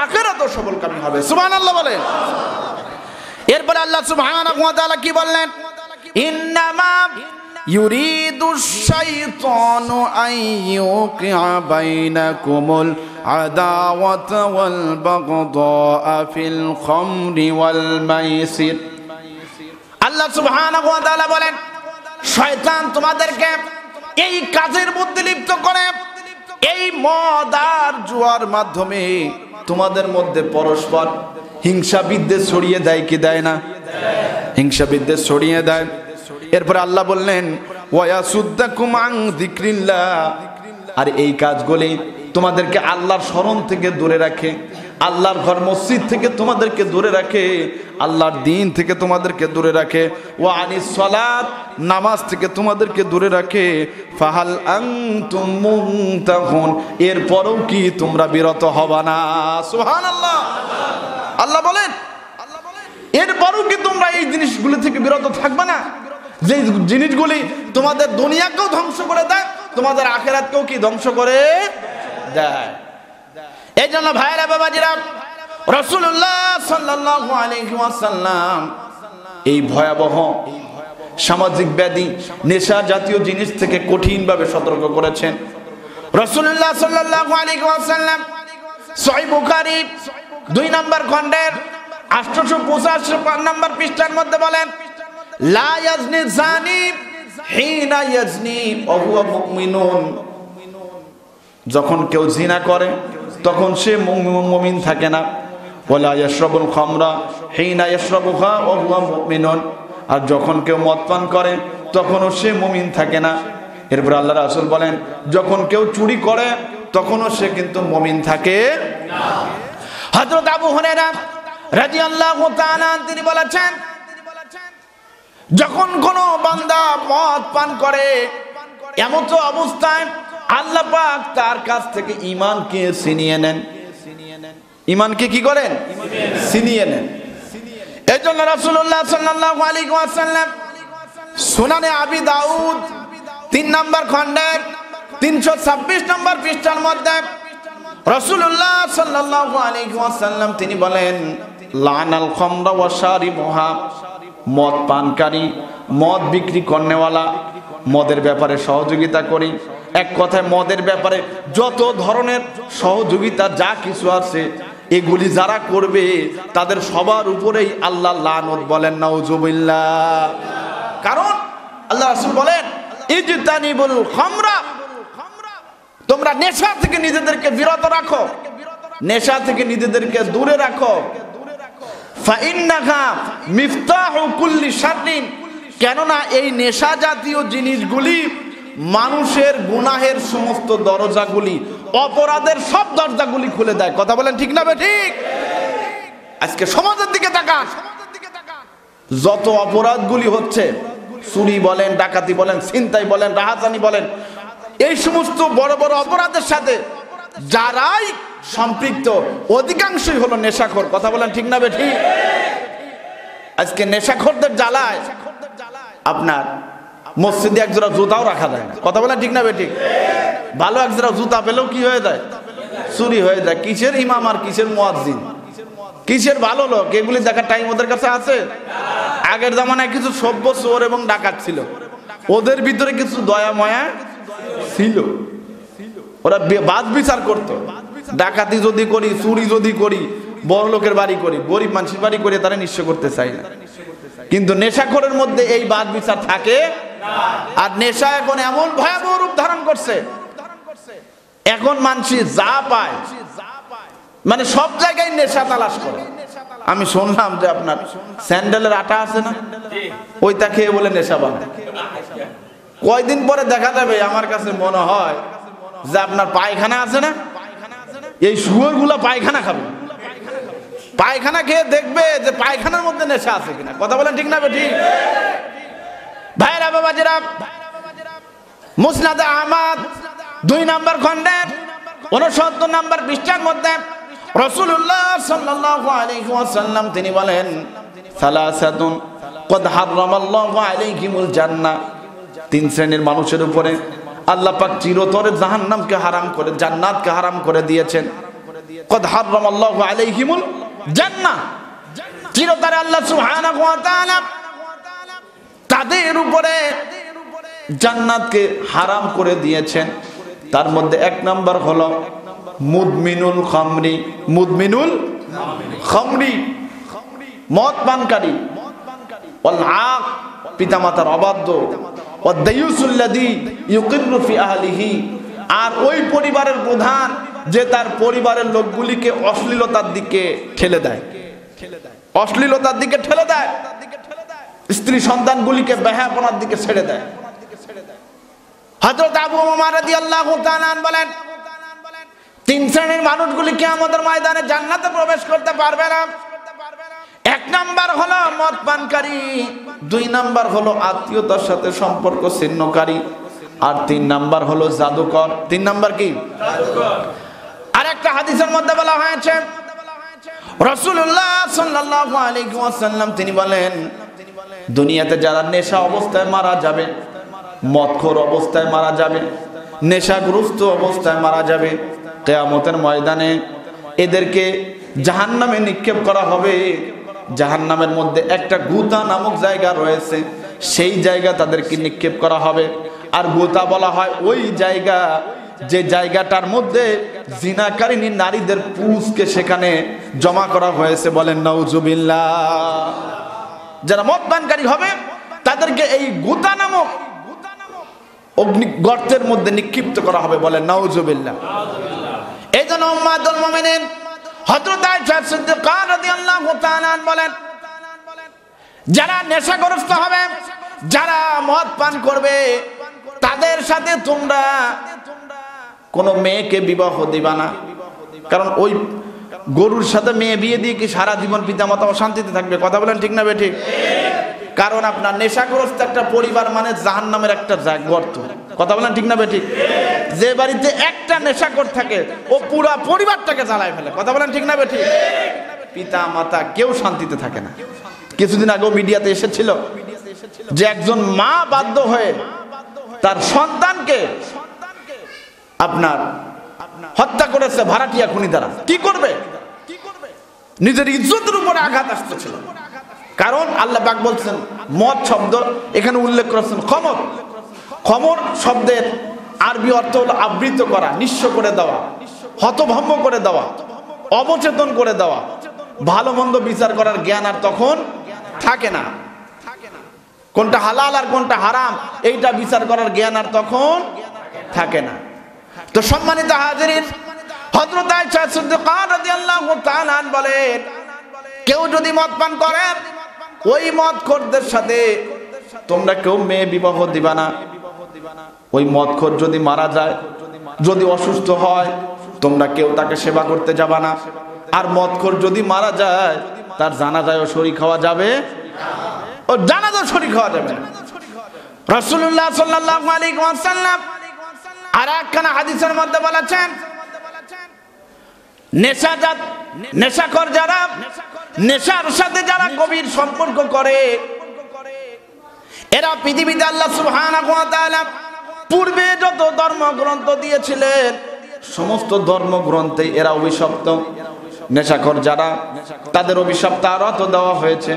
আখিরাতেও সফলকামী হবে। সুবহানাল্লাহ বলেন। এরপরে আল্লাহ সুবহানাহু ওয়া তাআলা কি বললেন? ইন্নামা ইউরিদুশ শাইতানু আন ইউকিআ বাইনাকুমুল আদাওয়াতা ওয়াল বাগদা ফিল খামরি ওয়াল মাইসির। আল্লাহ সুবহানাহু ওয়া তাআলা বলেন, শয়তান তোমাদেরকে এই কাজের মধ্যে লিপ্ত করে, এই মদ আর জুয়ার মাধ্যমে তোমাদের মধ্যে পরস্পর হিংসা বিদ্বেষ ছড়িয়ে দেয় কি দেয় না? হিংসা বিদ্বেষ ছড়িয়ে দেয়। এরপরে আল্লাহ বললেন ওয়ায়াসুদ্দাকুম আন যিকরিল্লাহ, আর এই কাজগুলি তোমাদেরকে আল্লাহর স্মরণ থেকে দূরে রাখে, আল্লাহর ঘর মসজিদ থেকে তোমাদেরকে দূরে রাখে, আল্লাহর দ্বীন থেকে তোমাদেরকে দূরে রাখে। ওয়া আনিস সালাত, নামাজ থেকে তোমাদেরকে দূরে রাখে। ফাহাল আনতুম মুনতাহুন, এরপরও কি তোমরা বিরত হবা না? সুবহানাল্লাহ। আল্লাহ বলেন এরপরও কি তোমরা এই জিনিসগুলি থেকে বিরত থাকবে না? যে জিনিসগুলি তোমাদের দুনিয়াকেও ধ্বংস করে দেয়, তোমাদের আখিরাতকেও কি ধ্বংস করে দেয়। এই জন্য ভাইরা বাবাজিরা, রাসূলুল্লাহ সাল্লাল্লাহু আলাইহি ওয়াসাল্লাম এই ভয়াবহ সামাজিক ব্যাধি নেশা জাতীয় জিনিস থেকে কঠিনভাবে সতর্ক করেছেন। রাসূলুল্লাহ সাল্লাল্লাহু আলাইহি ওয়াসাল্লাম সহিহ বুখারী 2 নম্বর খণ্ডের 885 নম্বর পৃষ্ঠার মধ্যে বলেন, লা ইয়াজনি জানি হিনা ইয়াজনি ওয়া হুয়া মুমিনুন, যখন কেউ জিনা করে তখন সে মুমিন থাকে না। ওয়ালা ইয়াশরাবুল খামরা হিনা ইয়াশরাবুহা ওয়া হুয়া মুমিনুন, আর যখন কেউ মদ পান করে তখনও সে মুমিন থাকে না। এরপর আল্লাহ রাসূল বলেন, যখন কেউ চুরি করে তখনও সে কিন্তু মুমিন থাকে না। হযরত আবু হুরায়রা রাদিয়াল্লাহু তাআলা তিনি বলেছেন, যখন কোন বান্দা মদ পান করে এমন তো অবস্থায় আল্লাহ পাক তার কাছ থেকে ঈমানকে ছিনিয়ে নেন। ঈমানকে কি করেন? ছিনিয়ে নেন। এজন্য রাসূলুল্লাহ সাল্লাল্লাহু আলাইহি ওয়াসাল্লাম সুনানে আবি দাউদ 3 নম্বর খণ্ডের 326 নম্বর পৃষ্ঠার মধ্যে রাসূলুল্লাহ সাল্লাল্লাহু আলাইহি ওয়াসাল্লাম তিনি বলেন, লানাল খামরা ওয়া শারিবুহা, মদ পানকারী, মদ বিক্রি করনেওয়ালা, মদের ব্যাপারে সহযোগিতা করি। এক কথায় মদের ব্যাপারে যত ধরনের সহযোগিতা যা কিছু আছে এগুলি যারা করবে তাদের সবার উপরেই আল্লাহ লানত, বলেন নাউজুবিল্লাহ। কারণ আল্লাহ রাসূল বলেন ইজতানিবুল খামরা, তোমরা নেশা থেকে নিজেদেরকে বিরত রাখো, নেশা থেকে নিজেদেরকে দূরে রাখো। ফাইন্নাহা মিফতাহু কুল্লি শাররিন, কেননা এই নেশা জাতীয় জিনিসগুলি মানুষের গুনাহের সমস্ত দরজাগুলি, অপরাধের সব দরজাগুলি খুলে দেয়। কথা বলেন ঠিক না ঠিক? আজকে সমাজের দিকে তাকান, যত অপরাধগুলি হচ্ছে, চুরি বলেন, ডাকাতি বলেন, ছিনতাই বলেন, রাহাজানি বলেন, এই সমস্ত বড় বড় অপরাধের সাথে যারাই সম্পৃক্ত অধিকাংশই হলো নেশাখোর। কথা বলেন ঠিক না ঠিক? আজকে নেশাখোরদের জ্বালায় আপনার মসজিদে একজোড়া জুতাও রাখা যায় না। কথা বলেন ঠিক না ঠিক? ভালো একজোড়া জুতা পেলেও কি হয়ে যায়? চুরি হয়ে যায়। কিসের ইমাম আর কিসের মুয়াজ্জিন, কিসের ভালো লোক, এগুলি দেখার টাইম ওদের কাছে আছে? আগের জামানায় কিছু সভ্য চোর এবং ডাকাত ছিল, ওদের ভিতরে কিছু দয়া ময়া ছিল, ওরা বাদ বিচার করতো। ডাকাতি যদি করি, চুরি যদি করি, বড় লোকের বাড়ি করি, গরিব মানুষের বাড়ি করে তারা নিঃস্ব করতে চাই না। কিন্তু নেশাখোরের মধ্যে এই বাদ বিচার থাকে। আর নেশা এখন এমন ভয়াবহ রূপ ধারণ করছে, এখন মানুষ যা পায় মানে সব জায়গায় নেশা তালাশ করে। আমি শুনলাম যে আপনার স্যান্ডেলের আটা আছে না, ওইটা খেয়ে বলে নেশা বানায়। কয়দিন পরে দেখা যাবে, আমার কাছে মনে হয় যে আপনার পায়খানা আছে না, এই শুয়োরগুলা পায়খানা খাবে, পায়খানা খেয়ে দেখবে যে পায়খানার মধ্যে নেশা আছে কিনা। কথা বলেন ঠিক না ঠিক? ভাইরা বাবাজিরা, মুসনাদে আহমদ 2 নম্বর খণ্ডের 69 নম্বর পৃষ্ঠার মধ্যে রাসূলুল্লাহ সাল্লাল্লাহু আলাইহি ওয়াসাল্লাম তিনি বলেন, সালাসাতুন ক্বাদ হারামাল্লাহু আলাইহিমুল জান্নাহ, 3 শ্রেণীর মানুষের উপরে আল্লাহ পাক চিরতরে জাহান্নামকে হারাম করে, জান্নাতকে হারাম করে দিয়েছেন। ক্বাদ হারামাল্লাহু আলাইহিমুল জান্নাহ, চিরতরে আল্লাহ সুবহানাহু ওয়া তাআলা তাদের উপরে জান্নাতকে হারাম করে দিয়েছেন। তার মধ্যে 1 নাম্বার হলো মুদমিনুল খামরি, মুদমিনুল খামরি, মদ পানকারী, ওয়াল আক, পিতামাতার অবাধ্য, ওয়াদ দায়ুসুল্লাযী ইউকিররু ফি আহলিহি, আর ওই পরিবারের প্রধান যে তার পরিবারের লোকগুলিকে অশ্লীলতার দিকে ঠেলে দেয়, অশ্লীলতার দিকে ঠেলে দেয়, স্ত্রী সন্তানগুলিকে বেহায়াপনার দিকে ছেড়ে দেয়। হযরত আবু উমামা রাদিয়াল্লাহু তাআলা বলেন, 3 শ্রেণীর মানুষগুলি কিয়ামতের ময়দানে জান্নাতে প্রবেশ করতে পারবে না। 1 নাম্বার হলো মদ পানকারী, 2 নাম্বার হলো আত্মীয়তার সাথে সম্পর্ক ছিন্নকারী, আর 3 নাম্বার হলো জাদুকর। 3 নাম্বার কি? জাদুকর। আর একটা হাদিসের মধ্যে বলা হয়েছে, রাসূলুল্লাহ সাল্লাল্লাহু আলাইহি ওয়াসাল্লাম তিনি বলেন, দুনিয়াতে যারা নেশা অবস্থায় মারা যাবে, মদখোর অবস্থায় মারা যাবে, নেশাগ্রস্ত অবস্থায় মারা যাবে, কিয়ামতের ময়দানে এদেরকে জাহান্নামে নিক্ষেপ করা হবে। জাহান্নামের মধ্যে একটা গুতা নামক জায়গা রয়েছে, সেই জায়গা তাদেরকে নিক্ষেপ করা হবে। আর গুতা বলা হয় ওই জায়গা যে জায়গাটার মধ্যে জিনাকারিনী নারীদের পুরুষকে সেখানে জমা করা হয়েছে। বলেন নাউজুবিল্লাহ। যারা মদ পানকারী হবে তাদেরকে এই গুতা নামক অগ্নি গর্তের মধ্যে নিক্ষিপ্ত করা হবে। বলেন নাউজুবিল্লাহ। এই জন্য উম্মাতুল মুমিনিন হযরত আয়েশা সিদ্দিকা রাদিয়াল্লাহু তাআলা বলেন, যারা নেশাগ্রস্ত হবে, যারা মদ পান করবে, তাদের সাথে তোমরা কোনো মেয়েকে বিবাহ দিবা না। কারণ ওই গরুর সাথে মেয়ে বিয়ে দিয়ে কি সারা জীবন পিতামাতা অশান্তিতে থাকবে? কথা বলেন ঠিক না বেঠিক? কারণ আপনার নেশাগ্রস্ত একটা পরিবার মানে জাহান্নামের একটা গর্ত। কথা বলেন ঠিক না বেঠিক? যে বাড়িতে একটা নেশাখোর থাকে ও পুরো পরিবারটাকে জ্বালায় ফেলে। কথা বলেন ঠিক না বেঠিক? পিতা মাতা কেউ শান্তিতে থাকে না। কিছুদিন আগেও মিডিয়াতে এসেছিল যে একজন মা বাধ্য হয়ে তার সন্তানকে আপনার হত্যা করেছে ভাড়াটিয়া খুনি দ্বারা। কি করবে? নিজের ইজ্জতের উপরে আঘাত আসতেছিল। কারণ আল্লাহ পাক বলছেন, মদ শব্দ এখানে উল্লেখ করেছেন খমর। খমর শব্দের আরবি অর্থ হলো আবৃত করা, নিঃস্ব করে দেওয়া, হতভম্ব করে দেওয়া। অবচেতন করে দেওয়া, ভালো মন্দ বিচার করার জ্ঞান আর তখন থাকে না, কোনটা হালাল আর কোনটা হারাম এইটা বিচার করার জ্ঞান আর তখন থাকে না। তো সম্মানিত হাজিরিন, হযরত আয়েশা সিদ্দিকা রাদিয়াল্লাহু তাআলা বলেন, কেউ যদি মদ পান করে ওই মদখোরদের সাথে তোমরা কেউ মেয়ে বিবাহ দিবা না। ওই মদখোর যদি মারা যায়, যদি অসুস্থ হয়, তোমরা কেউ তাকে সেবা করতে যাবা না। আর মদখোর যদি মারা যায় তার জানাজায়ও শরীক হওয়া যাবে, ও জানাজাও শরীক হওয়া যাবে না। রাসূলুল্লাহ সাল্লাল্লাহু আলাইহি ওয়াসাল্লাম আর একখানা হাদিসের মধ্যে বলেছেন, নেশাখোর যারা, নেশার সাথে যারা গভীর সম্পর্ক করে, এরা পৃথিবীতে আল্লাহ সুবহানাহু ওয়া তাআলা পূর্বে যত ধর্মগ্রন্থ দিয়েছিলেন সমস্ত ধর্মগ্রন্থে এরা অভিশপ্ত। নেশাখোর যারা, তাদের অভিশাপ তাওরাতে দেওয়া হয়েছে।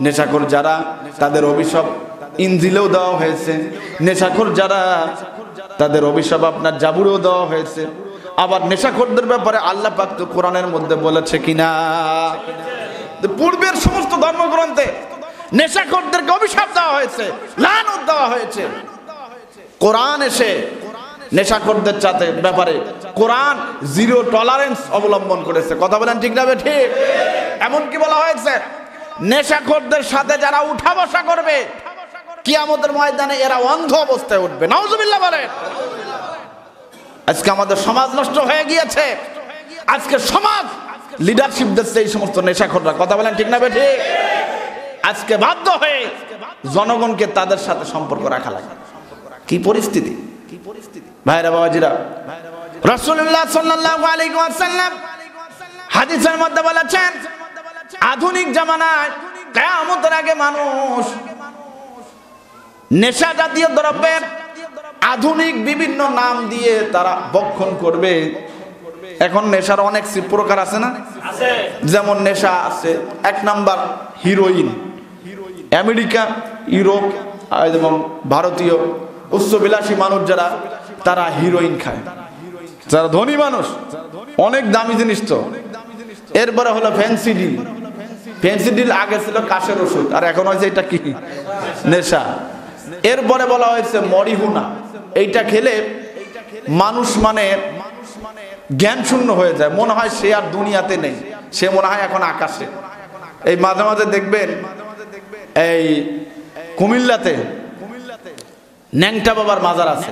নেশাখোর যারা, তাদের অভিশাপ ইনজিলেও দেওয়া হয়েছে। নেশাখোর যারা, তাদের অভিশাপ আপনার জাবুরেও দেওয়া হয়েছে। আবার নেশাখোরদের ব্যাপারে আল্লাহ পাক তো কোরআনের মধ্যে বলেছে কিনা, পূর্বের সমস্ত ধর্মগ্রন্থে নেশাখোরদেরকে অভিশাপ দেওয়া হয়েছে, লানত দেওয়া হয়েছে। কোরআন এসে নেশাখোরদের সাথে ব্যাপারে কোরআন জিরো টলারেন্স অবলম্বন করেছে। কথা বলেন ঠিক না ঠিক? এমন কি বলা হয়েছে, নেশাখোরদের সাথে যারা উঠা বসা করবে কিয়ামতের ময়দানে এরা অন্ধ অবস্থায় উঠবে। নাউজুবিল্লাহ বলেন। আজকে আমাদের সমাজ নষ্ট হয়ে গিয়েছে। আজকে সমাজ লিডারশিপ দিচ্ছে এই সমস্ত নেশাখোররা। কথা বলেন ঠিক না ঠিক? আজকে বাধ্য হয়ে জনগণকে তাদের সাথে সম্পর্ক রাখা লাগে। কি পরিস্থিতি ভাইরা বাবাজিরা, রাসূলুল্লাহ সাল্লাল্লাহু আলাইহি ওয়াসাল্লাম হাদিসের মধ্যে বলেছেন, আধুনিক জামানায় কিয়ামতের আগে মানুষ নেশা জাতীয় দ্রব্যের আধুনিক বিভিন্ন নাম দিয়ে তারা ভক্ষণ করবে। এখন নেশার অনেক প্রকার আছে না? যেমন নেশা আছে এক নাম্বার হিরোইন। আমেরিকা, ইউরোপ এবং ভারতীয় উচ্চবিলাসী মানুষ যারা, তারা হিরোইন খায়। যারা ধনী মানুষ, অনেক দামি জিনিস তো। এরপরে হলো ফেন্সিডিল। ফেন্সিডিল আগে ছিল কাশের ওষুধ, আর এখন হয়েছে এটা কি? নেশা। এরপরে বলা হয়েছে মরিহুনা। এইটা খেলে মানুষ মানে জ্ঞান শূন্য হয়ে যায়, মনে হয় সে আর দুনিয়াতে নেই, সে মনে হয় এখন আকাশে। এই মাঝে মাঝে দেখবেন এই কুমিল্লাতে ন্যাংটা বাবার মাজার আছে।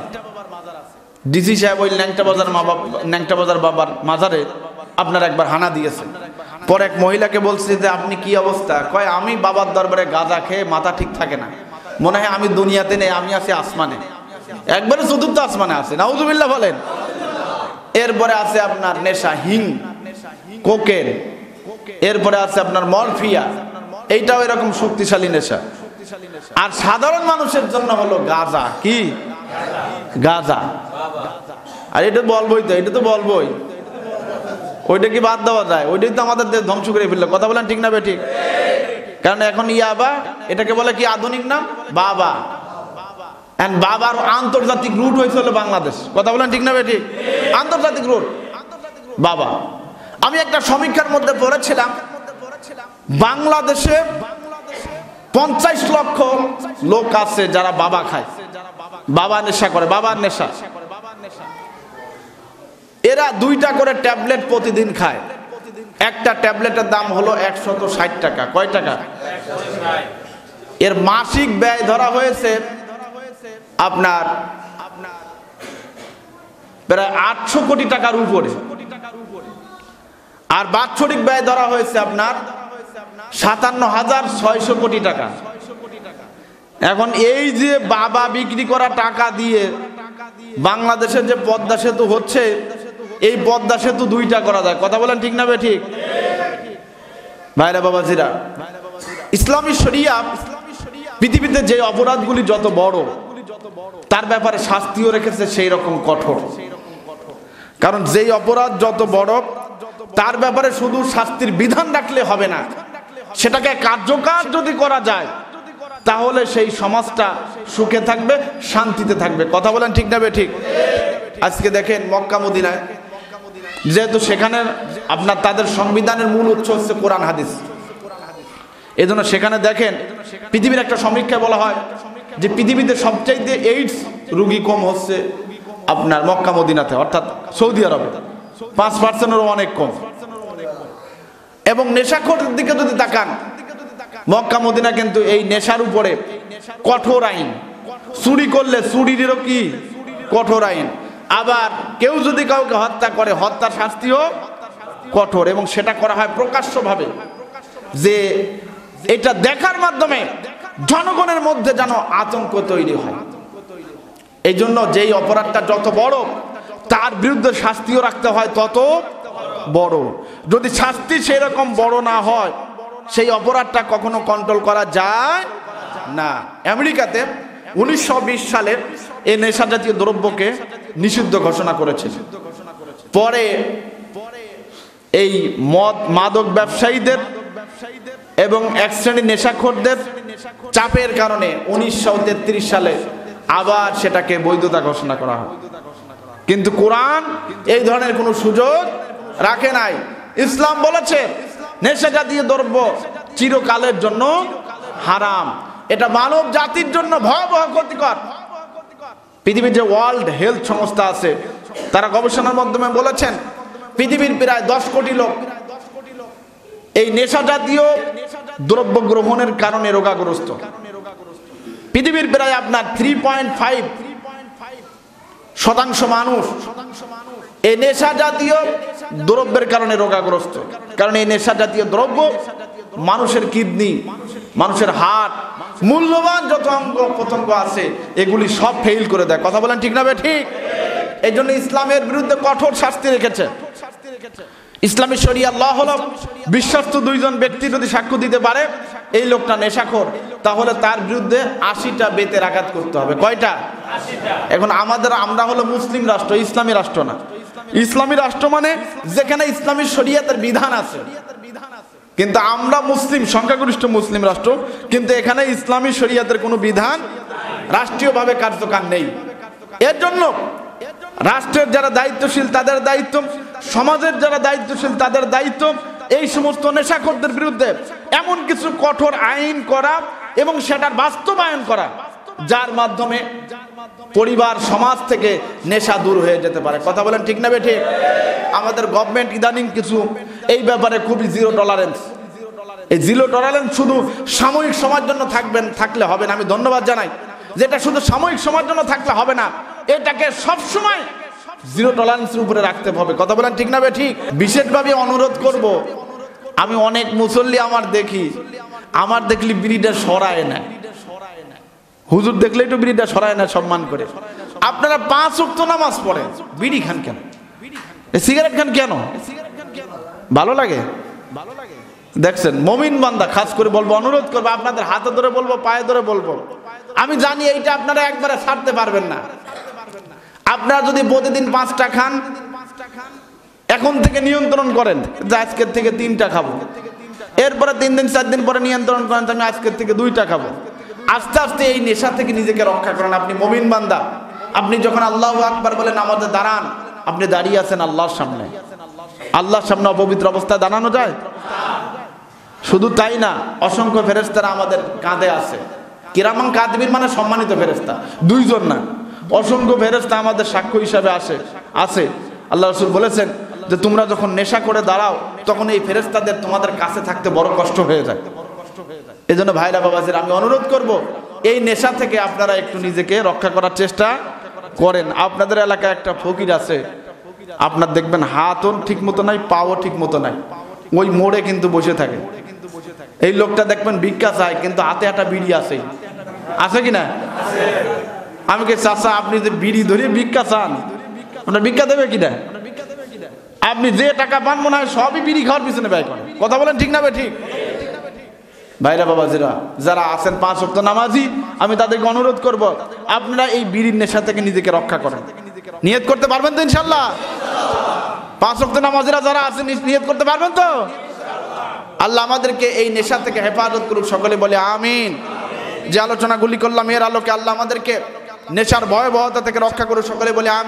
ডিসি সাহেব ওই ন্যাংটা বাজার বাবার মাজারে আপনার একবার হানা দিয়েছে। পরে এক মহিলাকে বলছে যে আপনি কি অবস্থা? কয় আমি বাবার দরবারে গাঁজা খেয়ে মাথা ঠিক থাকে না, মনে হয় আমি দুনিয়াতে নেই, আমি আছি আসমানে। একবারে চতুর্থ আসমানে আছে। নাউজুবিল্লাহ বলেন। এরপরে আছে আপনার নেশা হিং, কোকেন। এরপরে আছে আপনার মরফিয়া, এইটাও এরকম শক্তিশালী নেশা। আর সাধারণ মানুষের জন্য হলো গাঁজা। কি? গাঁজা। আর এটা বলবোই তো, এটা তো বলবোই। ওইটা কি বাদ দেওয়া যায়? ওইটাই তো আমাদের দেশ ধ্বংস করে ফেললো। কথা বলেন ঠিক না বে ঠিক? কারণ এখন ইয়াবা, এটাকে বলে কি আধুনিক নাম? বাবা। বাবার আন্তর্জাতিক রুট হয়েছিল বাংলাদেশ। কথা বলেন ঠিক না বে ঠিক? আন্তর্জাতিক রুট বাবা। আমি একটা সমীক্ষার মধ্যে পড়েছিলাম, বাংলাদেশে 50 লক্ষ লোক আছে যারা বাবা খায়, বাবা নেশা করে, বাবার নেশা। এরা 2টা করে ট্যাবলেট প্রতিদিন খায়। একটা ট্যাবলেটের দাম হলো 160 টাকা। কয় টাকা? এর মাসিক ব্যয় ধরা হয়েছে আপনার প্রায় 800 কোটি টাকার উপরে। আর বাৎসরিক ব্যয় ধরা হয়েছে আপনার 57,600 কোটি টাকা। এখন এই যে বাবা বিক্রি করা টাকা দিয়ে বাংলাদেশের যে পদ্মা সেতু হচ্ছে, এই পদ্মা সেতু 2টা করা যায়। কথা বলেন ঠিক না বে ঠিক? ভাইরা বাবাজিরা, ইসলামী শরিয়া পৃথিবীতে যে অপরাধগুলি যত বড় তার ব্যাপারে শাস্তিও রেখেছে সেই রকম কঠোর। কারণ যেই অপরাধ যত বড় তার ব্যাপারে শুধু শাস্তির বিধান রাখলে হবে না, সেটাকে কার্যকর যদি করা যায় তাহলে সেই সমাজটা সুখে থাকবে, শান্তিতে থাকবে। কথা বলেন ঠিক না বে ঠিক? আজকে দেখেন মক্কা মদিনায়, যেহেতু সেখানে আপনার তাদের সংবিধানের মূল উৎস হচ্ছে কোরআন হাদিস। এই জন্য সেখানে দেখেন পৃথিবীর একটা সমীক্ষায় বলা হয় যে পৃথিবীতে সবচাইতে এইডস রোগী কম হচ্ছে আপনার মক্কা মদিনাতে, অর্থাৎ সৌদি আরবে 5%-এরও অনেক কম। এবং নেশাখোরের দিকে যদি তাকান, মক্কা মদিনা কিন্তু এই নেশার উপরে কঠোর আইন, চুরি করলে চুরিরও কি কঠোর আইন, আবার কেউ যদি কাউকে হত্যা করে হত্যার শাস্তিও কঠোর, এবং সেটা করা হয় প্রকাশ্যভাবে, যে এটা দেখার মাধ্যমে জনগণের মধ্যে যেন আতঙ্ক তৈরি হয়। এই জন্য যেই অপরাধটা যত বড় তার বিরুদ্ধে শাস্তিও রাখতে হয় তত বড়। যদি শাস্তি সেরকম বড় না হয় সেই অপরাধটা কখনো কন্ট্রোল করা যায় না। আমেরিকাতে 1920 সালে এই নেশা জাতীয় দ্রব্যকে নিষিদ্ধ ঘোষণা করেছে। পরে এই মাদক ব্যবসায়ীদের এবং এক শ্রেণীর নেশাখোরদের চাপের কারণে 1933 সালে আবার সেটাকে বৈধতা ঘোষণা করা হয়। কিন্তু কোরআন এই ধরনের কোনো সুযোগ রাখে নাই। ইসলাম বলেছে নেশা জাতীয় দ্রব্য চিরকালের জন্য হারাম, এটা মানব জাতির জন্য ভয়াবহ ক্ষতিকর। পৃথিবীর যে ওয়ার্ল্ড হেলথ সংস্থা আছে তারা গবেষণার মাধ্যমে বলেছেন পৃথিবীর প্রায় 10 কোটি লোক এই নেশা জাতীয় দ্রব্য গ্রহণের কারণে রোগাগ্রস্ত। পৃথিবীর প্রায় আপনার 3.5% মানুষ এই নেশা জাতীয় দ্রব্যের কারণে রোগাগ্রস্ত। কারণ এই নেশা জাতীয় দ্রব্য মানুষের কিডনি, মানুষের হার্ট, মূল্যবান যত অঙ্গ প্রত্যঙ্গ আছে এগুলি সব ফেল করে দেয়। কথা বলেন ঠিক না বে ঠিক? এই জন্য ইসলামের বিরুদ্ধে কঠোর শাস্তি রেখেছে। ইসলামী শরিয়া ল হলো বিশ্বস্ত 2 জন ব্যক্তি যদি সাক্ষ্য দিতে পারে এই লোকটা নেশাখোর, তাহলে তার বিরুদ্ধে 80টা বেতের আঘাত করতে হবে। কয়টা? 80টা। এখন আমরা হলো মুসলিম রাষ্ট্র, ইসলামী রাষ্ট্র না। ইসলামী রাষ্ট্র মানে যেখানে ইসলামী শরিয়াতের বিধান আছে, কিন্তু আমরা মুসলিম, সংখ্যাগরিষ্ঠ মুসলিম রাষ্ট্র, কিন্তু এখানে ইসলামী শরিয়াতের কোনো বিধান রাষ্ট্রীয়ভাবে কার্যকর নেই। এর জন্য রাষ্ট্রের যারা দায়িত্বশীল তাদের দায়িত্ব, সমাজের যারা দায়িত্বশীল তাদের দায়িত্ব এই সমস্ত নেশাখোরদের বিরুদ্ধে এমন কিছু কঠোর আইন করা এবং সেটার বাস্তবায়ন করা যার মাধ্যমে পরিবার সমাজ থেকে নেশা দূর হয়ে যেতে পারে। কথা বলেন ঠিক না বে ঠিক? আমাদের গভর্নমেন্ট ইদানিং কিছু এই ব্যাপারে খুবই জিরো টলারেন্স। এই জিরো টলারেন্স শুধু সাময়িক সময়ের জন্য থাকলে হবে না। আমি ধন্যবাদ জানাই, যেটা শুধু সাময়িক সময়ের জন্য থাকলে হবে না, এটাকে সবসময় জিরো টলারেন্সের উপরে রাখতে হবে। কথা বলেন ঠিক না বে ঠিক? বিশেষভাবে অনুরোধ করব, আমি অনেক মুসল্লি আমার দেখলি বিড়িটা সরায় না, হুজুর দেখলে একটু বিড়িটা সরায় না সম্মান করে। আপনারা 5 ওয়াক্ত নামাজ পড়েন, বিড়ি খান কেন? সিগারেট খান কেন? ভালো লাগে? দেখছেন মমিন বান্দা খাস করে বলবো, অনুরোধ করবো, আপনাদের হাতে ধরে বলবো, পায়ে ধরে বলবো, আমি জানি এইটা আপনারা একবারে ছাড়তে পারবেন না। আপনারা যদি প্রতিদিন 5টা খান, এখন থেকে নিয়ন্ত্রণ করেন যে আজকের থেকে 3টা খাবো, এরপরে 3 দিন 4 দিন পরে নিয়ন্ত্রণ করেন যে আমি আজকের থেকে 2টা খাবো। আস্তে আস্তে এই নেশা থেকে নিজেকে রক্ষা করেন। আপনি মুমিন বান্দা, আপনি যখন আল্লাহু আকবার বলে নামাজে দাঁড়ান, আপনি দাঁড়িয়ে আছেন আল্লাহর সামনে। আল্লাহর সামনে অপবিত্র অবস্থায় দাঁড়ানো যায়? শুধু তাই না, অসংখ্য ফেরেশতারা আমাদের কাঁধে আছে। কিরামান কাতিবিন মানে সম্মানিত ফেরেশতা, 2 জন না, অসংখ্য ফেরেশতা আমাদের সাক্ষ্য হিসাবে আছে। আল্লাহ রাসূল বলেছেন যে তোমরা যখন নেশা করে দাঁড়াও তখন এই ফেরেশতাদের তোমাদের কাছে থাকতে বড় কষ্ট হয়ে যায়। এই জন্য ভাইরা বাবাজির আমি অনুরোধ করব, এই নেশা থেকে আপনারা একটু নিজেকে রক্ষা করার চেষ্টা করেন। আপনাদের এলাকায় একটা ফকির আছে, আপনার দেখবেন হাতও ঠিক মতো নাই, পাও ঠিক মতো নাই, ওই মোড়ে কিন্তু বসে থাকে। এই লোকটা দেখবেন ভিক্ষা চায়, কিন্তু হাতে একটা বিড়ি আছে কিনা? আমি কে চাচা, আপনি যে বিড়ি ধরে ভিক্ষা চান, আপনার ভিক্ষা দেবে কিনা? আপনি যে টাকা পান মনে হয় সবই বিড়ি খাওয়ার পিছনে ব্যয় করেন। কথা বলেন ঠিক না বে ঠিক? ভাইরা বাবাজিরা যারা আছেন 5 ওয়াক্ত নামাজি, আমি তাদেরকে অনুরোধ করব আপনারা এই বিড়ির নেশা থেকে নিজেকে রক্ষা করেন। নিয়ত করতে পারবেন তো ইনশাআল্লাহ? 5 ওয়াক্ত নামাজিরা যারা আছেন নিয়ত করতে পারবেন তো? আল্লাহ আমাদেরকে এই নেশা থেকে হেফাজত করুক, সকলে বলে আমিন। যে আলোচনাগুলি করলাম এর আলোকে আল্লাহ আমাদেরকে নেশার ভয়াবহতা থেকে রক্ষা করুক, সকলে বলে আমিন।